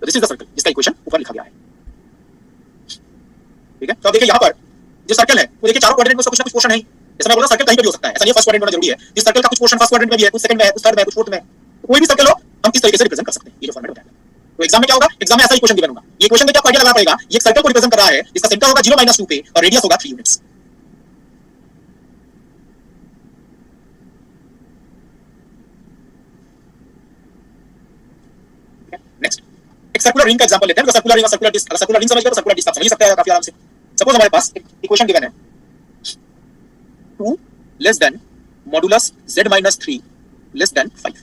तो दिस इज द सर्कल जिसका इक्वेशन ऊपर लिखा गया है। ठीक है, तो अब देखिए यहाँ पर जो सर्कल है वो देखिए चारों क्वाड्रेंट में उसका कुछ ना कुछ पोर्शन है ही। जैसे मैं बोला सर्कल कहीं पे भी हो सकता है, ऐसा नहीं फर्स्ट क्वाड्रेंट होना जरूरी है। इस सर्कल का कुछ पोर्शन फर्स्ट क्वाड्रेंट में भी है, कुछ सेकंड में है, कुछ थर्ड में है, कुछ फोर्थ में है। तो कोई भी सर्कल हो हम इस तरीके से रिप्रेजेंट कर सकते हैं। ये जो फॉर्मेट होता है, तो एग्जाम में क्या होगा? एग्जाम में ऐसा इक्वेशन गिवन होगा। ये इक्वेशन में क्या आइडिया लगाना पड़ेगा? ये एक सर्कल को रिप्रेजेंट कर रहा है, इसका सेंटर होगा 0 - 2 पे और रेडियस होगा 3 यूनिट्स। नेक्स्ट एक सर्कुलर रिंग का एग्जांपल लेते हैं। तो सर्कुलर रिंग और सर्कुलर डिस्क, सर्कुलर रिंग समझ गए तो सर्कुलर डिस्क आप समझ सकते हैं काफी आराम से। सपोज हमारे पास एक इक्वेशन गिवन है 2 less than modulus z - 3 less than 5।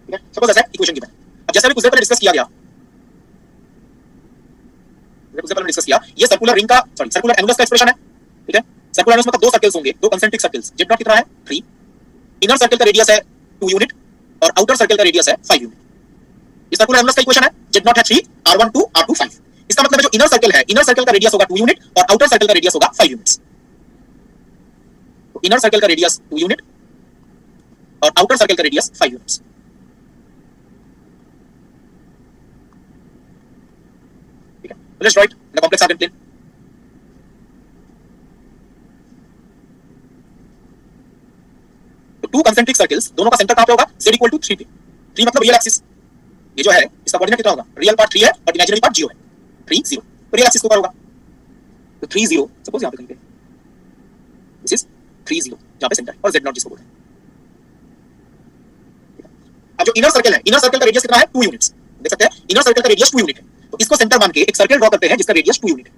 ठीक है, सपोज ऐसा इक्वेशन गिवन है। अब जैसे अभी कुछ देर पहले डिस्कस किया गया, ये सर्कुलर रिंग का सर्कुलर एनुलस का एक्सप्रेशन है। ठीक है, सर्कुलर एनुलस मतलब दो सर्कल्स होंगे, दो कंसेंट्रिक सर्कल्स। जेड नॉट कितना है? 3। इनर सर्कल का रेडियस है 2 यूनिट और आउटर सर्कल का रेडियस है 5 यूनिट। इस सर्कुलर एनुलस का इक्वेशन है जेड नॉट है 3, r1 2, r2 5। इसका मतलब है जो इनर सर्कल है, इनर सर्कल का रेडियस होगा 2 यूनिट और आउटर सर्कल का रेडियस होगा 5 यूनिट्स। तो इनर सर्कल का रेडियस 2 यूनिट और आउटर सर्कल का रेडियस 5 यूनिट्स। ठीक है, let's write the complex Argand plane. तो टू कंसेंट्रिक सर्कल्स, दोनों का सेंटर कहां पे होगा? z = 3 पे। 3 मतलब रियल एक्सिस। ये जो है इसका कोऑर्डिनेट कितना होगा? रियल पार्ट 3 है और इमेजिनरी पार्ट 0 है। 3 0 तो रियल एक्सिस के ऊपर होगा। तो 3 0 सपोज यहां पे कहीं पे दिस इज 3 0 जहां पे सेंटर और z नॉट जिसको बोलते हैं। अब जो इनर सर्कल है, इनर सर्कल का रेडियस कितना है? 2 यूनिट्स। देख सकते हैं इनर सर्कल का रेडियस 2 यूनिट है। तो इसको सेंटर मान के एक सर्कल ड्रॉ करते हैं जिसका रेडियस 2 यूनिट है।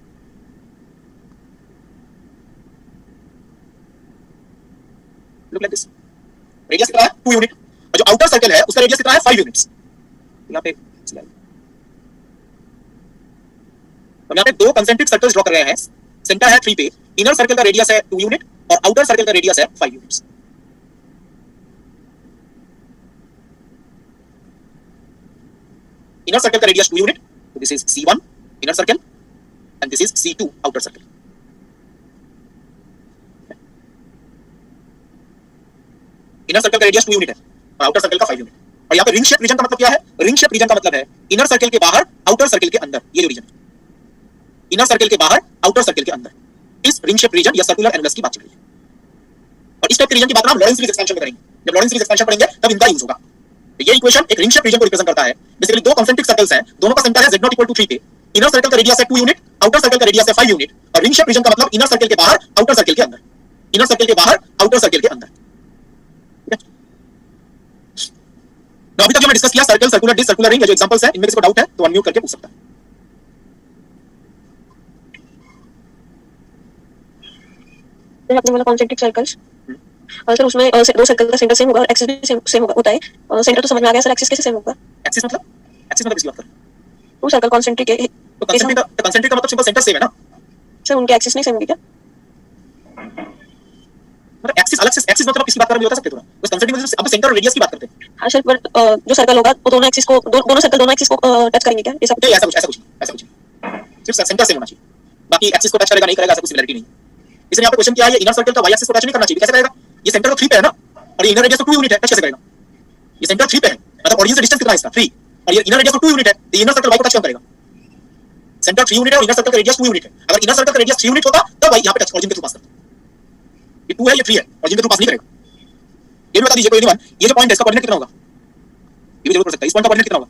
लुक लाइक दिस, रेडियस कितना है? 2 यूनिट और जो आउटर सर्कल है उसका रेडियस कितना है? 5 यूनिट्स। यहां पे हम यहां पे दो कंसेंट्रिक सर्कल्स ड्रॉ कर रहे हैं। सेंटर है 3 पे, इनर सर्कल का रेडियस है 2 यूनिट और आउटर सर्कल का रेडियस है 5 यूनिट्स। इनर सर्कल का रेडियस 2 यूनिट, तो this is C1 inner circle and this is C2 outer circle. Inner circle का रेडियस 2 यूनिट है और आउटर सर्कल का 5 यूनिट। और यहाँ पे रिंग शेप रीजन का मतलब क्या है? रिंग शेप रीजन का मतलब है इनर सर्कल के बाहर आउटर सर्कल के अंदर। ये जो रीजन है इनर सर्कल के बाहर आउटर सर्कल के अंदर, इस रिंग शेप रीजन या सर्कुलर एनुलस की बात चल रही है। और इस टाइप के रीजन की बात हम लॉरेंस सीरीज एक्सपेंशन में करेंगे। जब लॉरेंस सीरीज एक्सपेंशन पढ़ेंगे तब इनका यूज होगा। तो ये इक्वेशन एक रिंग शेप रीजन को रिप्रेजेंट करता है। बेसिकली दो कंसेंट्रिक सर्कल्स हैं, दोनों का सेंटर है z नॉट = 3 पे। इनर सर्कल का रेडियस है 2 यूनिट, आउटर सर्कल का रेडियस है 5 यूनिट। और रिंग शेप रीजन का मतलब इनर सर्कल के बाहर आउटर सर्कल के अंदर, इनर सर्कल के बाहर आउटर सर्कल के अंदर। तो अभी तक जो मैं डिस्कस किया circle, circular disc, circular ring, ये जो एग्जांपल्स हैं इनमें किसी को डाउट है तो अनम्यूट करके पूछ सकता है। आपने बोला कॉन्सेंट्रिक सर्कल्स, सर उसमें दो सर्कल का सेंटर सेम होगा और एक्सिस भी सेम होता है। सेंटर तो समझ में आ गया सर, एक्सिस कैसे सेम होगा? एक्सिस मतलब किसकी बात कर रहे हैं? वो सर्कल कॉन्सेंट्रिक है तो कंसेंट्रिक का मतलब सिंपल सेंटर सेम है ना सर, उनके एक्सिस नहीं सेम होगी क्या? मतलब एक्सिस अलग से, एक्सिस मतलब किसकी बात कर रहे हैं बता सकते हो थोड़ा? उस कंसेंट्रिक मतलब अब सेंटर और रेडियस की बात करते हैं। हाँ सर, पर जो सर्कल होगा वो दोनों एक्सिस को दोनों सर्कल दोनों एक्सिस को टच करेंगे क्या? ऐसा नहीं, ऐसा कुछ नहीं। सिर्फ सेंटर सेम होना चाहिए, बाकी एक्सिस को टच करेगा नहीं करेगा ऐसा कुछ सिमिलरिटी नहीं। इसलिए यहाँ पे क्वेश्चन क्या है, ये इनर सर्कल का वाई एक्सिस को टच नहीं करना चाहिए। कैसे करेगा? ये सेंटर तो 3 पे है ना और ये इनर रेडियस तो 2 यूनिट है, टच कैसे करेगा? ये सेंटर 3 पे है, मतलब ऑरिजिन से डिस्टेंस कितना है इसका? 3 और ये इनर रेडियस तो 2 यूनिट है, तो इनर सर्कल वाई को टच क्यों करेगा? सेंटर 3 यूनिट है और इनर सर्कल का रेडियस 2 यूनिट है। अगर इनर सर्कल का रेडियस 3 यूनिट होता तब वाई यहाँ पे टच ऑरिजिन के थ्रू पास करता। ये 2 है, ये 3 है, ऑरिजिन के थ्रू पास नहीं करेगा। ये भी बता दीजिए कोई एनीवन, ये जो पॉइंट है इसका कोऑर्डिनेट कितना होगा? ये भी जरूर पढ़ सकता है। इस पॉइंट का कोऑर्डिनेट कितना होगा?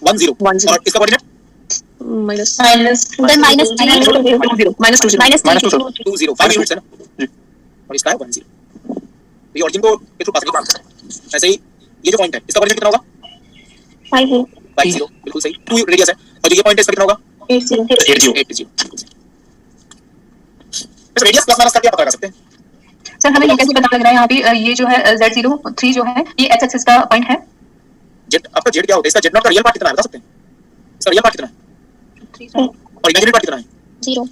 1 0 और इसका कोऑर्डिनेट माइनस उधर -2 0 5 यूनिट्स है ना जी, और इसका है 1 0। तो ये ऑरिजिन को के थ्रू पास नहीं करता। ऐसे ही ये जो पॉइंट है इसका कोऑर्डिनेट कितना होगा? 5 0 बिल्कुल सही। 2 रेडियस है और जो ये पॉइंट है इसका कितना होगा? 8 0 बस रेडियस प्लस माइनस करके आप पता कर सकते हैं। सर हमें ये कैसे पता लग रहा है यहाँ पे ये जो है Z03 जो है ये x एक्सिस का पॉइंट है? जेड आपका जेड क्या होता है? इसका जेड नॉट का रियल पार्ट कितना है बता सकते हैं? इसका रियल पार्ट कितना है 3 और इमेजिनरी पार्ट कितना है? 0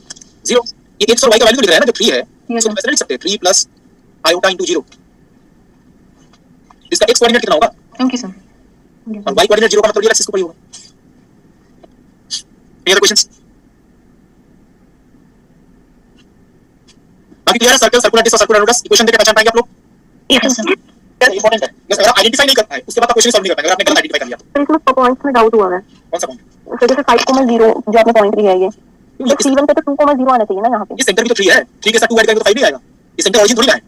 0। ये x और y का वैल्यू लिख रहा है ना जो 3 है, इसको हम ऐसे लिख सकते हैं 3 + i/0। इसका x कोऑर्डिनेट कितना होगा? ओके सर और y कोऑर्डिनेट 0 का मतलब ये एक्सिस के ऊपर ही होगा। Any other questions? बाकी क्लियर है? सर्कल, सर्कुलर डिस्क और सर्कुलर रेडियस इक्वेशन देके पहचान पाएंगे आप लोग? Yes sir. इंपॉर्टेंट है। बस अगर आइडेंटिफाई नहीं कर पाए उसके बाद आप क्वेश्चन सॉल्व नहीं कर पाएंगे अगर आपने गलत आइडेंटिफाई कर लिया तो। तो इसमें पॉइंट्स में डाउट हुआ है। कौन सा पॉइंट? तो जैसे 5,0 जो आपने पॉइंट लिया है ये तो C1 पे तो 2,0 आना चाहिए ना यहाँ पे। ये सेंटर भी तो 3 है, 3 के साथ 2 ऐड करेंगे तो 5 नहीं आएगा। ये सेंटर ओरिजिन थोड़ी ना है।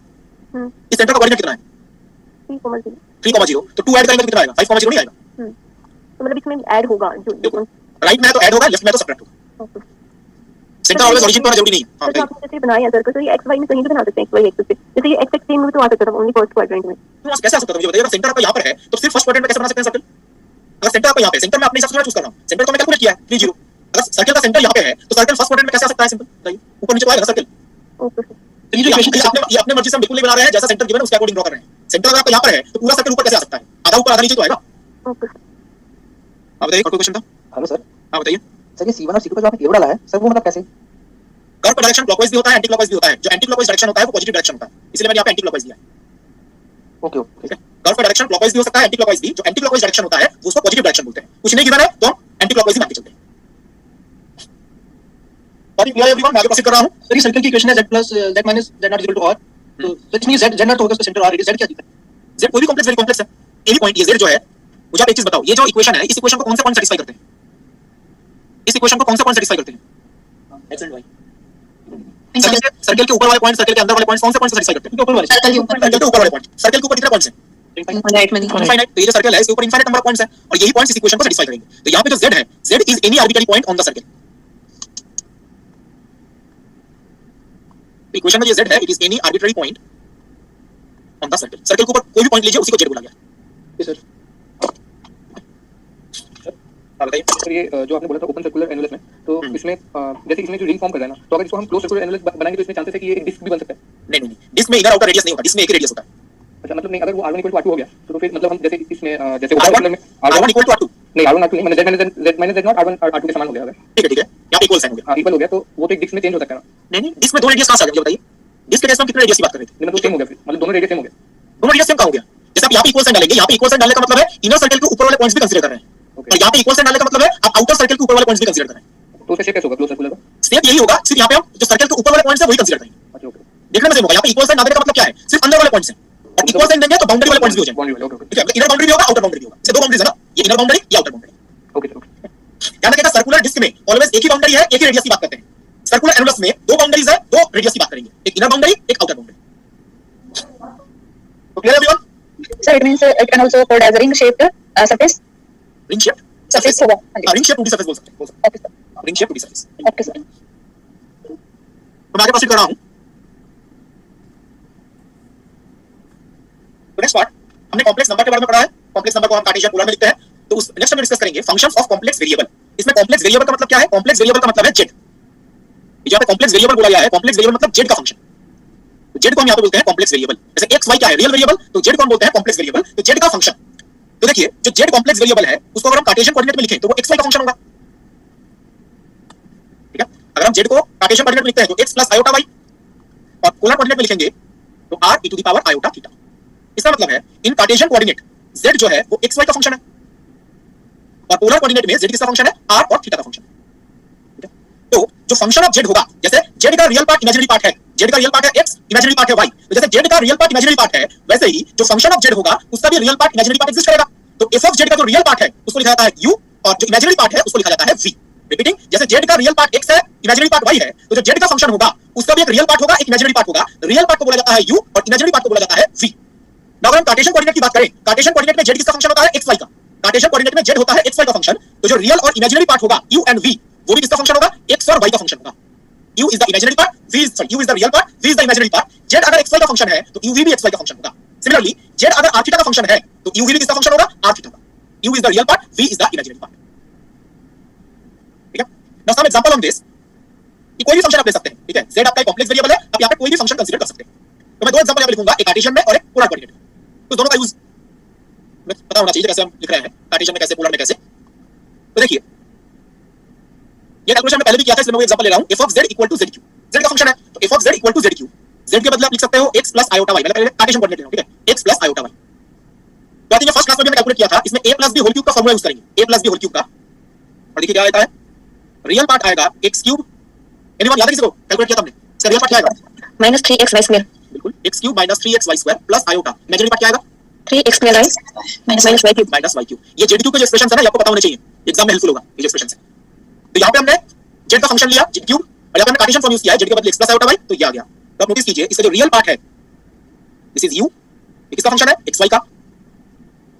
इस सेंटर का कोऑर्डिनेट कितना है? 3,0। 3,0 तो 2 ऐड करेंगे तो कितना आएगा? 5,0 नहीं आएगा। तो मतलब इसमें ऐड होगा जो राइट में है तो ऐड होगा, लेफ्ट में है तो सब्ट्रैक्ट होगा। सेंटर ऑलवेज ओरिजिन पर होना जरूरी नहीं है। हां तो आपने जैसे बनाया सर्कल तो ये XY में कहीं भी बना सकते हैं, XY एक्सिस पे। जैसे ये X एक्सिस में तो आ सकता था ओनली फर्स्ट क्वाड्रेंट में। तो कैसे आ सकता है मुझे बताइए? अगर सेंटर आपका यहां पर है तो सिर्फ फर्स्ट क्वाड्रेंट में कैसे बना सकते हैं सर्कल? अगर सेंटर आपका यहां पे, सेंटर में अपने हिसाब से चूज कर रहा हूं, सेंटर तो मैं कैलकुलेट किया है 30। अगर सर्कल का सेंटर यहां पे है तो सर्कल फर्स्ट क्वाड्रेंट में कैसे आ सकता है? सिंपल बताइए, ऊपर नीचे तो आएगा सर्कल। ओके ये अपने मर्जी से हम बिल्कुल नहीं बना रहे हैं, जैसा सेंटर गिवन है उसके अकॉर्डिंग ड्रॉ कर रहे हैं। सेंटर अगर आपका यहां पर है तो पूरा सर्कल ऊपर कैसे आ सकता है? आधा ऊपर आधा नीचे तो आएगा। ओके आप बताइए, कोई क्वेश्चन था? Hello sir. हां बताइए। सर ये C1 और C2 का जो आपने एरो डाला है सर वो मतलब कैसे? कर्व का डायरेक्शन क्लॉकवाइज भी होता है, एंटी क्लॉकवाइज भी होता है। जो एंटी क्लॉकवाइज डायरेक्शन होता है वो पॉजिटिव डायरेक्शन होता है, इसलिए मैंने यहां पे एंटी क्लॉकवाइज दिया है। ओके ओके ठीक है, कर्व का डायरेक्शन क्लॉकवाइज भी हो सकता है, एंटी क्लॉकवाइज भी। जो एंटी क्लॉकवाइज डायरेक्शन होता है वो उसको पॉजिटिव डायरेक्शन बोलते हैं। कुछ नहीं गिवन है तो हम एंटी क्लॉकवाइज ही मान के चलते हैं। और क्लियर एवरीवन, मैं आगे प्रोसीड कर रहा हूं। सर ये सर्कल की इक्वेशन है z plus z minus z not equal to r, तो इसमें z not होगा तो सेंटर r z क्या दिखता है? z कोई भी कॉम्प्लेक्स वेरी कॉम्प्लेक्स है, एनी पॉइंट ये z जो है, मुझे आप एक चीज बताओ, ये जो इक्वेशन है इस इक्वेशन को कौन सा पॉइंट सैटिस्फाई करते हैं? इस इक्वेशन को कौन सा पॉइंट सैटिस्फाई करते हैं? x and y। सर्कल के ऊपर वाले पॉइंट, सर्कल के अंदर वाले पॉइंट्स कौन से पॉइंट सैटिस्फाई करते हैं? ऊपर वाले सर्कल के ऊपर सर्कल के ऊपर वाले पॉइंट। सर्कल के ऊपर कितने पॉइंट्स हैं? राइट में इनफाइनाइट। तो ये जो सर्कल है इसके ऊपर इनफाइनाइट नंबर ऑफ पॉइंट्स हैं और यही पॉइंट्स इस इक्वेशन को सैटिस्फाई करेंगे। तो यहां पे जो z है, z is any arbitrary point on the circle. Equation में ये z है, it is any arbitrary point on the circle. Circle के ऊपर कोई भी पॉइंट लीजिए उसी को z बोला गया। सर आप बताइए। सर ये जो आपने बोला था ओपन सर्कुलर एनुलस में, तो इसमें जैसे इसमें जो रिंग फॉर्म कर रहा है ना, तो अगर इसको हम क्लोज सर्कुलर एनुलस बनाएंगे तो इसमें चांसेस है कि ये एक डिस्क भी बन सकता है। नहीं, डिस्क में इनर आउटर रेडियस नहीं होता, डिस्क में एक ही रेडियस होता है। अच्छा मतलब नहीं, अगर वो r1 = r2 हो गया तो फिर मतलब हम जैसे इसमें जैसे R1 सर्कुलर में R1 = R2। नहीं r1 r2 नहीं, मतलब z minus z not r1 r2 के समान हो गया। अगर ठीक है, यहां पे इक्वल साइन हो गया। हां इक्वल हो गया तो वो तो एक डिस्क में चेंज हो सकता है ना? नहीं, डिस्क में दो रेडियस कहां से आ गए मुझे बताइए? डिस्क के केस में कितने रेडियस की बात कर रहे थे? मतलब सेम हो गया, फिर मतलब दोनों रेडियस सेम हो गया। दोनों रेडियस सेम कहां हो गया? जैसे आप यहां पे इक्वल साइन डालेंगे, यहां पे इक्वल साइन डालने का मतलब है इनर सर्कल के ऊपर वाले पॉइंट्स भी कंसीडर कर रहे हैं, और यहां पे इक्वल साइन डालने का मतलब है आप आउटर सर्कल के ऊपर वाले पॉइंट्स भी कंसीडर कर रहे हैं। तो उसका शेप कैसे होगा क्लोज सर्कुलर का? स्टेप यही होगा, सिर्फ यहां पे हम जो सर्कल के ऊपर वाले पॉइंट्स हैं वही कंसीडर करेंगे। अच्छा ओके, देखने में सेम होगा। यहां पे इक्वल साइन डालने का मतलब क्या है? सिर्फ अंदर वाले पॉइंट्स हैं, और इक्वल साइन देंगे तो बाउंड्री वाले पॉइंट्स भी हो जाएंगे। बाउंड्री वाले, ओके ठीक है, इनर बाउंड्री भी होगा, आउटर बाउंड्री भी होगा। इससे दो बाउंड्रीज है ना, ये इनर बाउंड्री, ये आउटर बाउंड्री। Okay okay. ध्यान रखिएगा, सर्कुलर डिस्क में ऑलवेज एक ही बाउंड्री है, एक ही रेडियस की बात करते हैं। सर्कुलर एनुलस में दो बाउंड्रीज है, दो रेडियस की बात करेंगे, एक इनर बाउंड्री, एक आउटर बाउंड्री। तो clear everyone? Sir it means it can also called as ring shaped surface. Ring shape surface होगा। रिंग शेप 2D सरफेस बोल सकते हैं। Okay sir. Ring shape 2D surface. Okay sir. तो मैं आगे proceed कर रहा हूं। तो नेक्स्ट पार्ट हमने कॉम्प्लेक्स नंबर के बारे में पढ़ा है। कॉम्प्लेक्स नंबर को हम कार्टेशियन पोलर में लिखते हैं। तो उस नेक्स्ट हम डिस्कस करेंगे फंक्शंस ऑफ कॉम्प्लेक्स वेरिएबल। इसमें कॉम्प्लेक्स वेरिएबल का मतलब क्या है? कॉम्प्लेक्स वेरिएबल का मतलब है z। यहां पे कॉम्प्लेक्स वेरिएबल बोला गया है, कॉम्प्लेक्स वेरिएबल मतलब z का फंक्शन। तो z को हम यहां पे बोलते हैं कॉम्प्लेक्स वेरिएबल। जैसे x y क्या है? रियल वेरिएबल, तो z को हम बोलते हैं कॉम्प्लेक्स वेरिएबल, तो z का फंक्शन। तो देखिए, जो z कॉम्प्लेक्स वेरिएबल है उसको अगर हम कार्टेशियन कोऑर्डिनेट में लिखें तो वो x y का फंक्शन होगा। ठीक है, अगर हम z को कार्टेशियन कोऑर्डिनेट में लिखते हैं तो x + iota y, और पोलर कोऑर्डिनेट में लिखेंगे तो r e to the power iota theta. इसका मतलब है इन कार्टेशियन कोऑर्डिनेट z जो है वो x y का फंक्शन है, और पोलर कोऑर्डिनेट में z किसका फंक्शन है? r और थीटा का फंक्शन। ठीक है, तो जो फंक्शन ऑफ z होगा, जैसे z का रियल पार्ट इमेजिनरी पार्ट है, z का रियल पार्ट है x, इमेजिनरी पार्ट है y, तो जैसे z का रियल पार्ट इमेजिनरी पार्ट है वैसे ही जो फंक्शन ऑफ z होगा उसका भी real part imaginary part exist करेगा। तो f ऑफ z का जो रियल पार्ट है उसको लिखा जाता है u, और जो इमेजिनरी पार्ट है उसको लिखा जाता है v। रिपीटिंग, जैसे z का रियल पार्ट x है, इमेजिनरी पार्ट y है, तो जो z का फंक्शन होगा उसका भी एक रियल पार्ट होगा, एक इमेजिनरी पार्ट होगा। रियल पार्ट को बोला जाता है u और इमेजिनरी पार्ट को बोला जाता है v। अगर हम कार्टेशियन कोऑर्डिनेट की बात करें, कार्टेशियन कोऑर्डिनेट में z किसका फंक्शन होता है? xy का। कार्टेशियन कोऑर्डिनेट में z होता है xy का फंक्शन, तो जो रियल और इमेजिनरी पार्ट होगा u एंड v वो भी किसका फंक्शन होगा? x और y का फंक्शन होगा। u is the imaginary part, u is the real part, v is the imaginary part. z अगर xy का फंक्शन है तो u भी xy का फंक्शन होगा। सिमिलरली z अगर r थीटा का फंक्शन है तो u भी किसका फंक्शन होगा? r थीटा का। u is the real part, v is the imaginary part. ठीक है, now some example on this. कि कोई भी फंक्शन आप ले सकते हैं, ठीक है, z आपका एक कॉम्प्लेक्स वेरिएबल है, आप यहां पे कोई भी फंक्शन कंसीडर कर सकते हैं। तो मैं दो एग्जांपल यहां पे लिखूंगा, एक कार्टेशियन में और एक पोलर कोऑर्डिनेट में। तो दोनों का यूज पता होना चाहिए कैसे हम लिख रहे हैं, कार्टेशियन में कैसे, पोलर में कैसे। तो देखिए, ये कैलकुलेशन में पहले भी किया था, इसलिए मैं वो एग्जांपल ले रहा हूं। f of z = zq, z का फंक्शन है तो f of z = zq। z के बदले आप लिख सकते हो x + iota y, मतलब पहले कार्टेशियन कोऑर्डिनेट ले रहा हूं, ठीक है, x + iota y। तो आई थिंक फर्स्ट क्लास में भी हमने कैलकुलेट किया था, इसमें a plus b whole cube का फॉर्मूला यूज करेंगे, a plus b whole cube का, और देखिए क्या आता है, रियल पार्ट आएगा x क्यूब, एनीवन याद है किसी को कैलकुलेट किया था हमने, इसका रियल पार्ट क्या आएगा, माइनस 3x वाई स्क्वायर, बिल्कुल x cube minus 3xy square plus iota, imaginary part क्या आएगा, 3x square i minus y cube. Minus y cube. ये z क्यूब के जो एक्सप्रेशन है ना, ये आपको पता होने चाहिए, एग्जाम में हेल्पफुल होगा ये जो एक्सप्रेशन है। तो यहाँ पे हमने z का फंक्शन लिया z क्यूब, और यहाँ पे हमने कार्टेशियन फॉर्म यूज किया है, z के बदले x प्लस आयोटा y, तो ये आ गया। तो आप नोटिस कीजिए इसका जो रियल पार्ट है दिस इज u, ये किसका फंक्शन है xy का,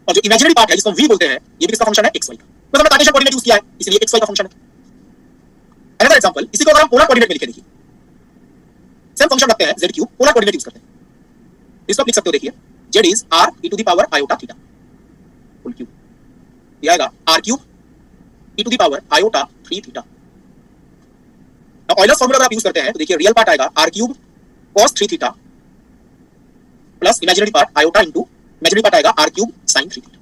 और जो इमेजिनरी पार्ट है जिसको v बोलते हैं ये भी किसका फंक्शन है xy का। तो हमने कार्टेशियन कोऑर्डिनेट यूज किया है इसलिए xy का फंक्शन है। अनदर एग्जांपल, इसी को अगर हम पोलर कोऑर्डिनेट में लिखे, देखिए सेम फंक्शन रखते हैं z cube, polar coordinate use करते हैं, इसको आप लिख सकते हो, देखिए z is r e to the power iota theta whole cube, ये आएगा r cube e to the power iota 3 theta. अब ऑयलर्स फार्मूला अगर आप यूज करते हैं तो देखिए रियल पार्ट आएगा r cube cos 3 theta plus imaginary part iota into imaginary part आएगा r cube sin 3 theta.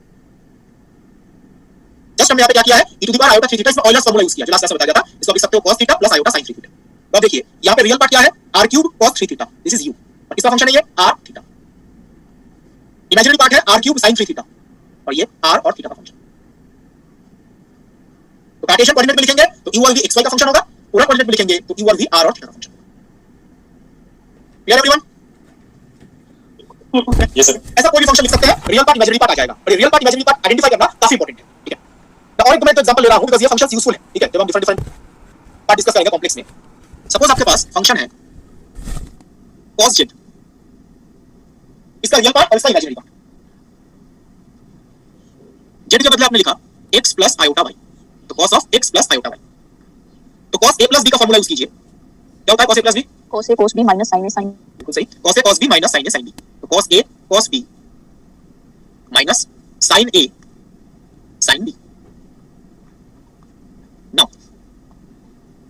Just हमने यहाँ पे क्या किया है, e to the power iota 3 theta, इसमें ऑयलर्स फार्मूला यूज किया जो लास्ट क्लास में बताया गया था, इसको आप लिख सकते हो cos theta plus iota sin 3 theta. तो अब देखिए यहाँ पे रियल पार्ट क्या है, r cube cos 3 theta, this is u, और इसका फंक्शन है ये r थीटा, इमेजिनरी पार्ट है r क्यूब sin 3 थीटा, और ये r और थीटा का फंक्शन। तो कार्टेशियन कोऑर्डिनेट में लिखेंगे तो u और v xy का फंक्शन होगा, पोलर कोऑर्डिनेट में लिखेंगे तो u और v r और थीटा का function. Clear everyone? Yes, sir. ऐसा कोई भी फंक्शन लिख सकते हैं, रियल पार्ट इमेजिनरी पार्ट आ जाएगा, और real part imaginary part identify करना काफी इंपॉर्टेंट है, ठीक है। तो और एक मैं एग्जांपल ले रहा हूं बिकॉज़ ये फंक्शंस यूजफुल है, ठीक है, जब हम डिफरेंट पार्ट डिस्कस करेंगे कॉम्प्लेक्स में। सपोज आपके पास फंक्शन है cos z, इसका रियल पार्ट और इसका इमेजिनरी पार्ट, z के बदले आपने लिखा x प्लस आयोटा y, तो cos of x plus iota y। तो cos a प्लस b का फॉर्मूला यूज कीजिए, क्या होता है cos a plus b, cos a cos b minus sin a sin, बिल्कुल सही, cos a cos b minus sin a sin b, तो cos a cos b minus sin a sin b। Now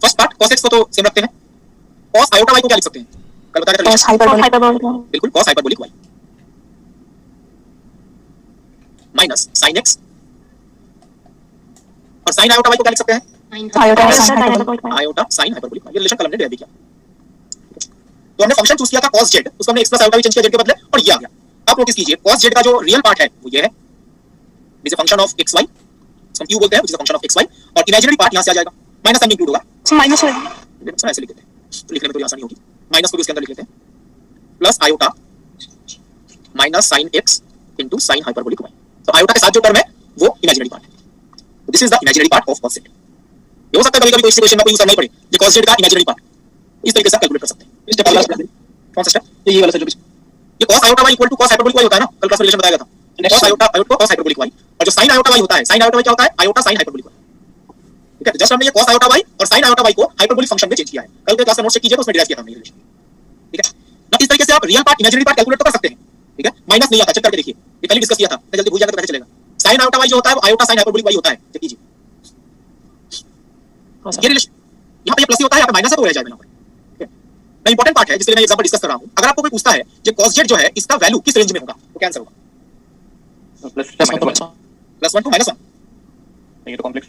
first part cos x को तो same रखते हैं, cos iota y को क्या लिख सकते हैं, कल बताया था cos hyperbolic, बिल्कुल cos hyperbolic y minus sin x, और sin आयोटा y को क्या लिख सकते हैं, iota sin hyperbolic, iota sin hyperbolic y। ये रिलेशन कल हमने ड्राइव किया, तो हमने फंक्शन चूज किया था cos z, उसको हमने x प्लस आयोटा भी चेंज किया z के बदले, और ये आ गया। आप नोटिस कीजिए cos z का जो रियल पार्ट है वो ये है, this is a function of xy, इसको हम q बोलते हैं, this is a function of xy, और इमेजिनरी पार्ट यहां से आ जाएगा, माइनस साइन इंक्लूड होगा, माइनस होगा, देखो ऐसे लिख देते हैं, तो लिखने में थोड़ी आसानी होगी, माइनस को भी इसके अंदर लिख लेते हैं, plus iota minus sin x into sin hyperbolic y। तो आयोटा के साथ जो टर्म है वो इमेजिनरी पार्ट है, तो this is the imaginary part of cos z। ये हो सकता है कभी-कभी कोई सिचुएशन में कोई यूज करना ही पड़े, ये cos z का इमेजिनरी पार्ट इस तरीके से कैलकुलेट कर सकते हैं। इस स्टेप वाला कौन सा स्टेप, ये वाला जो ये cos iota y equal to cos hyperbolic y होता है ना, कल क्लास में रिलेशन बताया गया था, cos iota cos hyperbolic y, और जो sin आयोटा y होता है, sin आयोटा y क्या होता है, आयोटा sin हाइपरबोलिक y, ठीक है। जस्ट हमने ये cos आयोटा y और sin आयोटा y को हाइपरबोलिक फंक्शन में चेंज किया है, कल के क्लास में नोट चेक कीजिए तो उसमें डिराइव किया था हमने ये रिलेशन, ठीक है ना। इस तरीके से आप real part imaginary part calculate तो कर सकते हैं, ठीक है, माइनस नहीं आता, चेक करके देखिए, ये पहले डिस्कस किया था, मैं जल्दी भूल जाएगा तो कैसे चलेगा। sin आयोटा y जो होता है वो आयोटा sin हाइपरबोलिक y होता है, चेक कीजिए ये रिलेशन, यहाँ पे ये प्लस ही होता है, यहाँ पे माइनस है तो रह जाएगा यहाँ पर, ठीक है ना। इंपॉर्टेंट पार्ट है जिसके लिए मैं एग्जांपल डिस्कस कर रहा हूँ, अगर आपको कोई पूछता है जो cos z जो है इसका वैल्यू किस रेंज में होगा तो क्या आंसर होगा, प्लस +1 to -1, नहीं तो कॉम्प्लेक्स,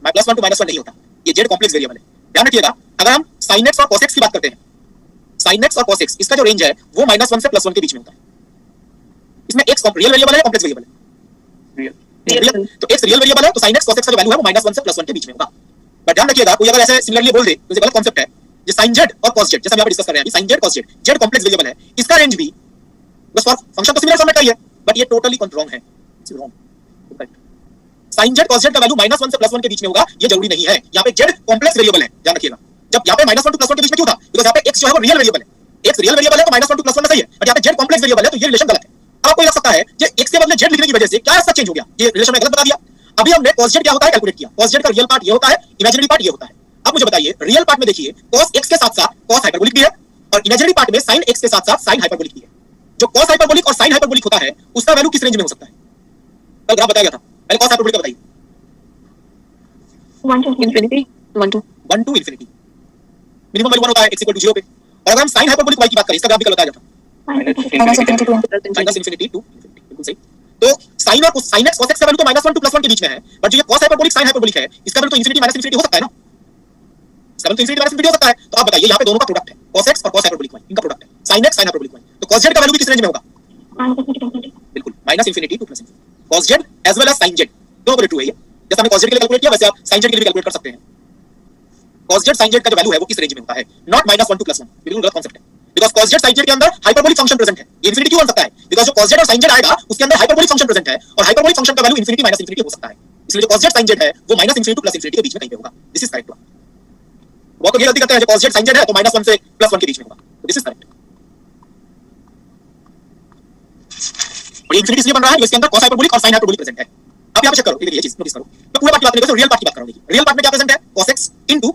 मैं +1 to -1 नहीं होता, ये z कॉम्प्लेक्स वेरिएबल है, ध्यान रखिएगा। अगर हम sin x और cos x की बात करते हैं, sin x और cos x इसका जो रेंज है वो -1 से +1 के बीच में होता है। इसमें x रियल वेरिएबल है या कॉम्प्लेक्स वेरिएबल है, रियल, तो x रियल वेरिएबल है, तो sin x cos x का जो वैल्यू है वो -1 से +1 के बीच में होगा। बट ध्यान रखिएगा कोई अगर ऐसे सिमिलरली बोल दे तो ये गलत कांसेप्ट है, जो sin z और cos z जैसे हम यहाँ पे डिस्कस कर रहे हैं, sin z cos z, z complex variable है, इसका रेंज भी बस फॉर फंक्शन तो सिमिलर फॉर्मेट का ही है, बट ये टोटली रॉन्ग है, it's wrong. sin z cos z का वैल्यू -1 से +1 के बीच में होगा, ये जरूरी नहीं है, यहाँ पे z कॉम्प्लेक्स वेरिएबल है, ध्यान रखिएगा। जब यहाँ पे -1 to +1 के बीच में क्यों था, बिकॉज़ यहाँ पे x जो है वो रियल वेरिएबल है, x रियल वेरिएबल है तो -1 to +1 में सही है, बट यहाँ पे z कॉम्प्लेक्स वेरिएबल है तो ये रिलेशन गलत है। अब आपको लग सकता है ये x के बदले z लिखने की वजह से क्या ऐसा चेंज हो गया, ये रिलेशन में गलत बता दिया। अभी हमने cos z क्या होता है कैलकुलेट किया, cos z का रियल पार्ट ये होता है, इमेजिनरी पार्ट ये होता है। अब मुझे बताइए रियल पार्ट में देखिए cos x के साथ-साथ cos हाइपरबोलिक भी है, और इमेजिनरी पार्ट में sin x के साथ-साथ sin हाइपरबोलिक भी है। जो cos हाइपरबोलिक और sin हाइपरबोलिक होता है उसका वैल्यू किस रेंज में हो सकता है, कल ग्राफ बताया गया था, पहले cos हाइपरबोलिक का बताइए, 1 to infinity 1 to 1 to infinity, minimum value 1 होता है x = 0 पे। और अगर हम sin हाइपरबोलिक y की बात करें, इसका ग्राफ भी कल बताया गया था, minus infinity to -infinity to infinity, बिल्कुल सही। तो sin और sin x cos x का वैल्यू तो -1 to +1 के बीच में है, बट जो ये cos हाइपरबोलिक sin हाइपरबोलिक है इसका वैल्यू तो इंफिनिटी माइनस इंफिनिटी हो सकता है ना, इसका वैल्यू तो इंफिनिटी माइनस इंफिनिटी हो सकता है। तो आप बताइए यहाँ पे दोनों का प्रोडक्ट है, cos x और cos हाइपरबोलिक y, इनका प्रोडक्ट है sin x sin hyperbolic y, तो cos z का वैल्यू भी किस रेंज में होगा, -infinity to infinity. बिल्कुल minus infinity to plus infinity cos z as well as sin z दोनों को ट्रू है ये जैसे हमने cos z के लिए कैलकुलेट किया वैसे आप sin z के लिए भी कैलकुलेट कर सकते हैं cos z sin z का जो वैल्यू है वो किस रेंज में होता है नॉट -1 to +1 बिल्कुल गलत कांसेप्ट है because cos z sin z के अंदर हाइपरबोलिक फंक्शन प्रेजेंट है ये इंफिनिटी क्यों बन सकता है बिकॉज़ जो cos z और sin z आएगा उसके अंदर हाइपरबोलिक फंक्शन प्रेजेंट है और हाइपरबोलिक फंक्शन का वैल्यू इंफिनिटी माइनस इंफिनिटी हो सकता है इसलिए जो cos z sin z है वो -इंफिनिटी टू +इंफिनिटी के बीच में कहीं पे होगा दिस इज करेक्ट वो तो ये गलती करते हैं जो cos z sin z है तो -1 से +1 के बीच में होगा तो दिस इज करेक्ट और इंफिनिटी इसलिए बन रहा है क्योंकि इसके अंदर cos हाइपरबोलिक और sin हाइपरबोलिक प्रेजेंट है अब यहां पे चेक करो ये चीज नोटिस करो तो पूरे पार्ट की बात नहीं करो रियल पार्ट की बात करो देखिए रियल पार्ट में क्या प्रेजेंट है cos x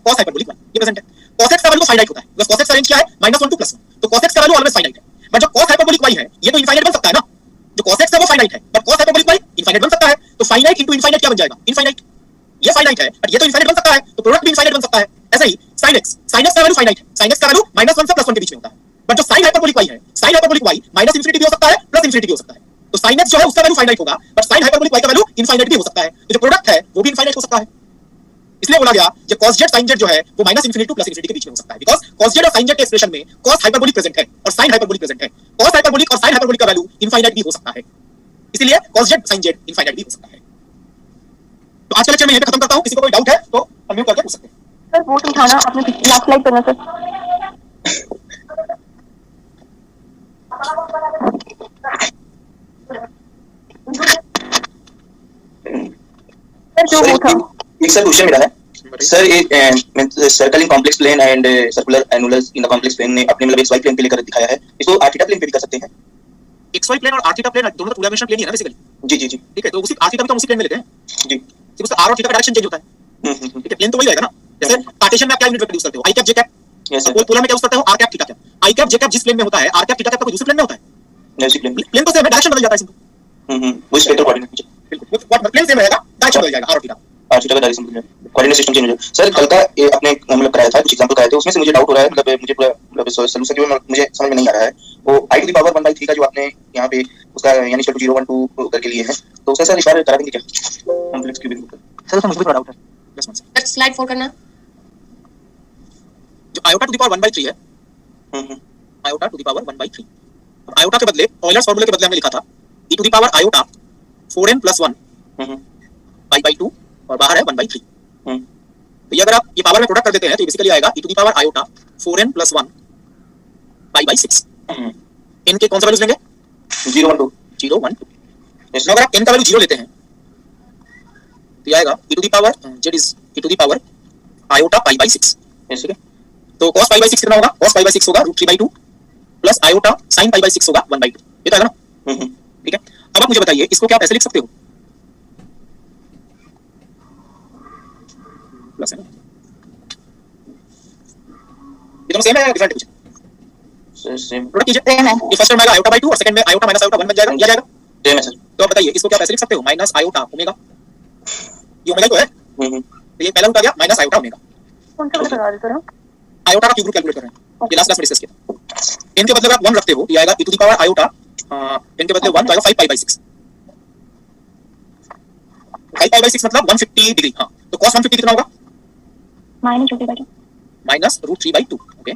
cos हाइपरबोलिक 1 ये प्रेजेंट है cos x का वैल्यू फाइनाइट होता है बिकॉज़ cos x का रेंज क्या है -1 to +1 तो cos x का वैल्यू ऑलवेज फाइनाइट है बट जो cos हाइपरबोलिक y है ये तो इनफाइनाइट बन सकता है ना जो cos x है वो फाइनाइट है but cos hyperbolic y infinite बन सकता है तो फाइनाइट इनटू इनफाइनाइट क्या बन जाएगा इनफाइनाइट ये फाइनाइट है बट ये तो इनफाइनाइट बन सकता है तो प्रोडक्ट भी इनफाइनाइट बन सकता है ऐसा ही sin x का वैल्यू फाइनाइट है sin x का वैल्यू -1 से +1 के बीच में होता है बट जो sin हाइपरबोलिक y है sin hyperbolic y minus infinity भी हो सकता है प्लस इंफिनिटी भी हो सकता है तो sin x जो है उसका वैल्यू फाइनाइट होगा बट sin हाइपरबोलिक y का वैल्यू इनफाइनाइट भी हो सकता है तो जो प्रोडक्ट है वो भी इनफाइनाइट हो सकता है इसलिए बोला गया जो cos z sin z जो है वो minus infinity to plus infinity के बीच में हो सकता है बिकॉज़ cos z और sin z के एक्सप्रेशन में cos हाइपरबोलिक प्रेजेंट है और sin हाइपरबोलिक प्रेजेंट है cos हाइपरबोलिक और sin हाइपरबोलिक का वैल्यू इनफाइनाइट भी हो सकता है इसलिए cos z sin z infinite भी हो सकता है तो आज के लेक्चर में यहीं पे खत्म करता हूं किसी को कोई डाउट है तो अनम्यूट करके पूछ सकते हैं सर वो उठाना आपने लास्ट स्लाइड करना सर सर जो वो था एक सर क्वेश्चन मिला है सर ये circle in complex plane and circular annulus in the complex plane ने अपने मतलब xy प्लेन पे लेकर दिखाया है इसको r थीटा प्लेन पे भी कर सकते हैं xy प्लेन और r थीटा प्लेन दोनों तो टू डायमेंशनल प्लेन ही है ना बेसिकली जी जी जी ठीक है तो उसी r थीटा भी तो उसी प्लेन में लेते हैं जी सिर्फ उसका r और थीटा का डायरेक्शन चेंज होता है ठीक है प्लेन तो वही रहेगा ना जैसे कार्टेशियन में आप क्या यूनिट वेक्टर यूज करते हो i cap j cap yes और पोलर में क्या यूज करते हो r cap theta cap i cap j cap जिस प्लेन में होता है r कैप थीटा कैप का दूसरे प्लेन में होता है सर प्लेन प्लेन तो सेम है डायरेक्शन बदल जाता है सिंपल वो स्पेक्ट्रल कोऑर्डिनेट बिल्कुल वो प्लेन सेम रहेगा डायरेक्शन बदल जाएगा r और थीटा r थीटा का डायरेक्शन कोऑर्डिनेट सिस्टम चेंज हो जाए सर कल का अपने मतलब कराया था कुछ एग्जांपल कराए थे उसमें से मुझे डाउट हो रहा है मतलब मुझे पूरा मतलब सोल्यूशन जो मुझे समझ में नहीं आ रहा है वो i टू द पावर 1/3 का जो आपने यहां पे उसका यानी 012 करके लिए है तो उसका सर एक बार करा देंगे क्या कॉम्प्लेक्स क्यूबिक सर उसमें मुझे भी थोड़ा डाउट है बस वन स्लाइड 4 करना जो iota टू द पावर 1/3 है iota टू द पावर 1/3 अब iota के बदले ऑयलर्स फार्मूले के बदले हमने लिखा था e to the power iota 4n + 1 pi/2 और बाहर है 1/3 तो ये अगर आप ये पावर में प्रोडक्ट कर देते हैं तो बेसिकली आएगा e to the power iota 4n + 1 pi/6 n के कौन सा वैल्यूज लेंगे 0 1 2 0 1 2 इसमें अगर आप n का वैल्यू 0 लेते हैं तो ये आएगा e to the power z is e to the power iota pi/6 ऐसे तो cos pi/6 कितना होगा cos pi/6 होगा √3/2 प्लस iota sin pi/6 होगा 1/2 ये तो आएगा ना ठीक है अब आप मुझे बताइए इसको क्या आप ऐसे लिख सकते हो प्लस है ना ये दोनों सेम है या डिफरेंट कुछ सर सेम प्रोडक्ट कीजिए सेम है ये फर्स्ट टर्म आएगा iota/2 और सेकंड में iota - iota 1 बन जाएगा या जाएगा सेम है सर तो आप बताइए इसको क्या आप ऐसे लिख सकते हो माइनस iota ओमेगा ये ओमेगा तो है तो ये पहला रूट आ गया माइनस iota ओमेगा कौन सा बता रहे सर iota का क्यूब रूट कैलकुलेट कर रहे हैं ये लास्ट क्लास में डिस्कस किया था n के बदले आप 1 रखते हो तो ये आएगा e to the power iota n के बदले 1 तो आएगा 5 pi/6 5 pi/6 मतलब 150 डिग्री हां तो cos 150 कितना होगा -2/2 minus √3/2 okay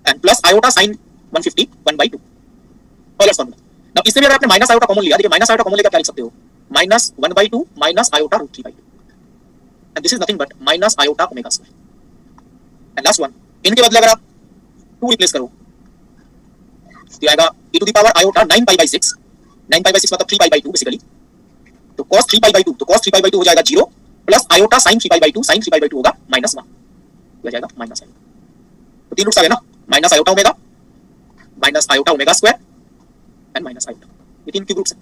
and plus iota sin 150 1/2 Euler's formula now इससे भी अगर आपने माइनस iota कॉमन लिया देखिए माइनस iota कॉमन लेकर क्या लिख सकते हो minus 1/2 minus iota √3/2 and this is nothing but minus iota omega square and last one इनके बदले अगर आप 2 रिप्लेस करो तो आएगा e to the power iota 9 pi/6 9 pi/6 मतलब 3 pi/2 बेसिकली तो cos 3 pi/2 तो cos 3 pi/2 हो जाएगा 0 plus iota sin 3 pi/2 sin 3 pi/2 होगा -1 हो जाएगा माइनस iota तो तीन रूट्स आ गए ना minus iota omega minus iota omega square and minus iota ये तीन क्यूब रूट्स हैं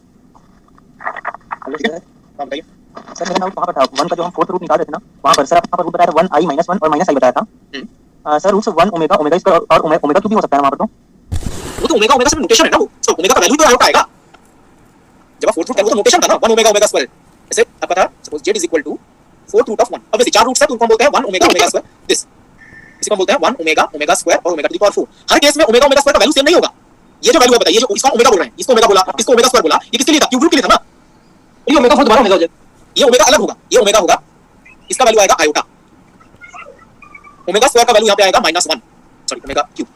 ठीक है आप बताइए सर मेरा डाउट वहां पर था 1 का जो हम फोर्थ रूट निकाल रहे थे ना वहां पर सर आपने वहां पर रूट बताया था 1i - 1 और -i बताया था sir roots 1 omega omega square और ओमेगा क्यूब भी हो सकता है वहां पर तो वो तो ओमेगा ओमेगा से नोटेशन है ना वो तो ओमेगा का वैल्यू तो iota आएगा जब आप फोर्थ रूट करोगे तो नोटेशन था ना 1 ओमेगा ओमेगा स्क्वायर जैसे आपका था suppose z = fourth root of 1 अब वैसे चार रूट्स है तो उनको हम बोलते हैं 1 ओमेगा ओमेगा स्क्वायर दिस इसको हम बोलते हैं 1 ओमेगा ओमेगा स्क्वायर और ओमेगा टू द पावर 4 हर केस में ओमेगा ओमेगा स्क्वायर का वैल्यू सेम नहीं होगा ये जो वैल्यू है बताइए जो इसको ओमेगा बोल रहे हैं इसको ओमेगा बोला इसको ओमेगा स्क्वायर बोला ये किसके लिए था क्यूब रूट के लिए था ना ये ओमेगा फोर दोबारा ओमेगा हो जाए ये ओमेगा अलग होगा ये ओमेगा होगा इसका वैल्यू आएगा आयोटा ओमेगा स्क्वायर का वैल्यू यहां पे आएगा -1 सॉरी ओमेगा क्यूब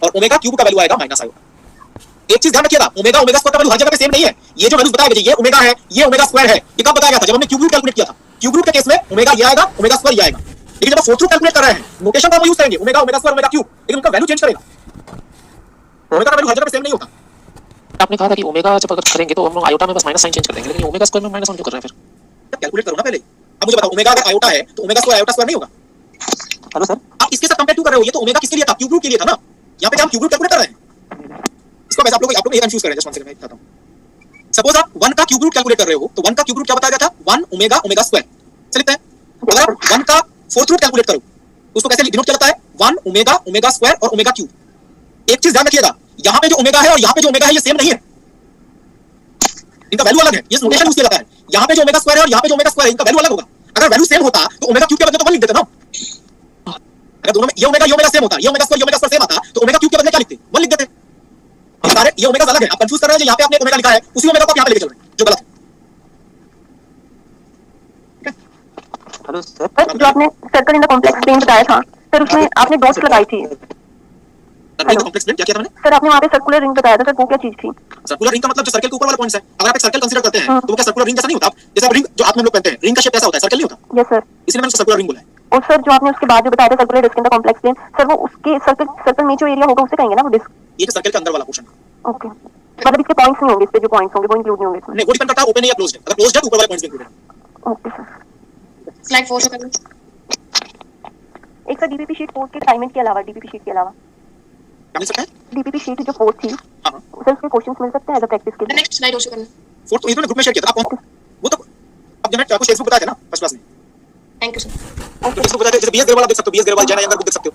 और ओमेगा क्यूब का वैल्यू आएगा माइनस आयोटा एक चीज ध्यान रखिएगा, ओमेगा ओमेगा स्क्वायर का वैल्यू हर जगह पे सेम नहीं है। ये जो वैल्यूज बताया मुझे, ये ओमेगा है, ये ओमेगा स्क्वायर है, ये कब बताया गया था? जब हमने क्यूब रूट कैलकुलेट किया था। क्यूब रूट के केस में ओमेगा ये आएगा, ओमेगा स्क्वायर ये आएगा। लेकिन जब आप फोर्थ रूट कैलकुलेट कर रहे हैं, नोटेशन का हम यूज करेंगे omega omega square omega cube, लेकिन उनका वैल्यू चेंज करेगा। ओमेगा का वैल्यू हर जगह पे सेम नहीं होता। आपने कहा था कि ओमेगा जब अगर करेंगे तो हम लोग आयोटा में बस माइनस साइन चेंज कर देंगे, लेकिन ओमेगा स्क्वायर में माइनस 1 क्यों कर रहे हैं फिर? कैलकुलेट करो ना पहले। अब मुझे बताओ, ओमेगा अगर आयोटा है तो ओमेगा स्क्वायर आयोटा स्क्वायर नहीं होगा? हेलो सर, आप इसके साथ कंपेयर क्यों कर रहे हो? ये तो ओमेगा किसके लिए था? क्यूब रूट के लिए था ना। यहाँ पे हम क्यूब रूट कैलकुलेट कर रहे हैं। इसको वैसे आप लोग ये कंफ्यूज कर रहे हैं। जस्ट वन सेकंड मैं बताता हूं। सपोज आप 1 का क्यूब रूट कैलकुलेट कर रहे हो, तो 1 का क्यूब रूट क्या बताया गया था? 1 ओमेगा ओमेगा स्क्वायर। चलिए लिखते हैं। अगर आप 1 का फोर्थ रूट कैलकुलेट करो तो उसको कैसे डिनोट किया जाता है? 1 ओमेगा ओमेगा स्क्वायर और ओमेगा क्यूब। एक चीज ध्यान रखिएगा, यहाँ पे जो ओमेगा है और यहाँ पे जो ओमेगा है ये सेम नहीं है, इनका वैल्यू अलग है। ये नोटेशन यूज किया जाता है। यहाँ पे जो ओमेगा स्क्वायर है और यहाँ पे जो ओमेगा स्क्वायर है, इनका वैल्यू अलग होगा। अगर वैल्यू सेम होता तो ओमेगा क्यूब के बदले तो 1 लिख देते ना। अगर दोनों में ये ओमेगा सेम होता, ये ओमेगा स्क्वायर सेम आता, तो ओमेगा क्यूब के बदले क्या लिखते? 1 लिख देते। ये सारे ये ओमेगा अलग है, आप कंफ्यूज कर रहे हैं। यहाँ पे आपने ओमेगा लिखा है, उसी ओमेगा को आप यहाँ पे लेके चल रहे हैं, जो गलत है। हेलो सर, सर जो आपने circle in the complex plane बताया था सर, उसमें आपने डॉट्स लगाई थी। कॉम्प्लेक्स प्लेन क्या किया था मैंने? सर आपने वहाँ पे सर्कुलर रिंग बताया था सर, वो क्या चीज थी? सर्कुलर रिंग का मतलब जो सर्कल के ऊपर वाला पॉइंट्स है। अगर आप एक सर्कल कंसीडर करते हैं तो वो क्या सर्कुलर रिंग जैसा नहीं होता? जैसे आप रिंग जो हाथ में हम लोग पहनते हैं, रिंग का शेप कैसा होता है? सर्कल नहीं होता। Yes sir. इसलिए मैंने सर्कुलर रिंग बोला है। और सर जो आपने उसके बाद जो बताया था circular disc in the complex plane, sir वो उसके सर्कल में जो एरिया होगा उसे कहेंगे ना वो डिस्क? ये जो सर्कल के अंदर वाला पोर्शन है। ओके, मतलब इसके पॉइंट्स नहीं होंगे, इस पे जो पॉइंट्स होंगे वो इंक्लूड नहीं होंगे इसमें? नहीं, वो डिपेंड करता है ओपन है या क्लोज्ड है। अगर क्लोज्ड है तो ऊपर वाले पॉइंट्स भी इंक्लूड है। Okay sir. स्लाइड 4 शो करना। एक सर डीपीपी शीट 4 के असाइनमेंट के अलावा, डीपीपी शीट के अलावा क्या मिल सकता है? डीपीपी शीट जो 4 थी हां सर, उसके क्वेश्चंस मिल सकते हैं एज अ प्रैक्टिस के लिए? नेक्स्ट स्लाइड शो करना। फोर्थ इन्होंने ग्रुप में शेयर किया था। आप कौन? वो तो अब जब मैं आपको फेसबुक बताया था ना फर्स्ट क्लास में। Thank you sir. तो फेसबुक बताया था, जैसे बीएस ग्रेवाल आप देख सकते हो, बीएस ग्रेवाल जैन अयंगर बुक देख सकते हो।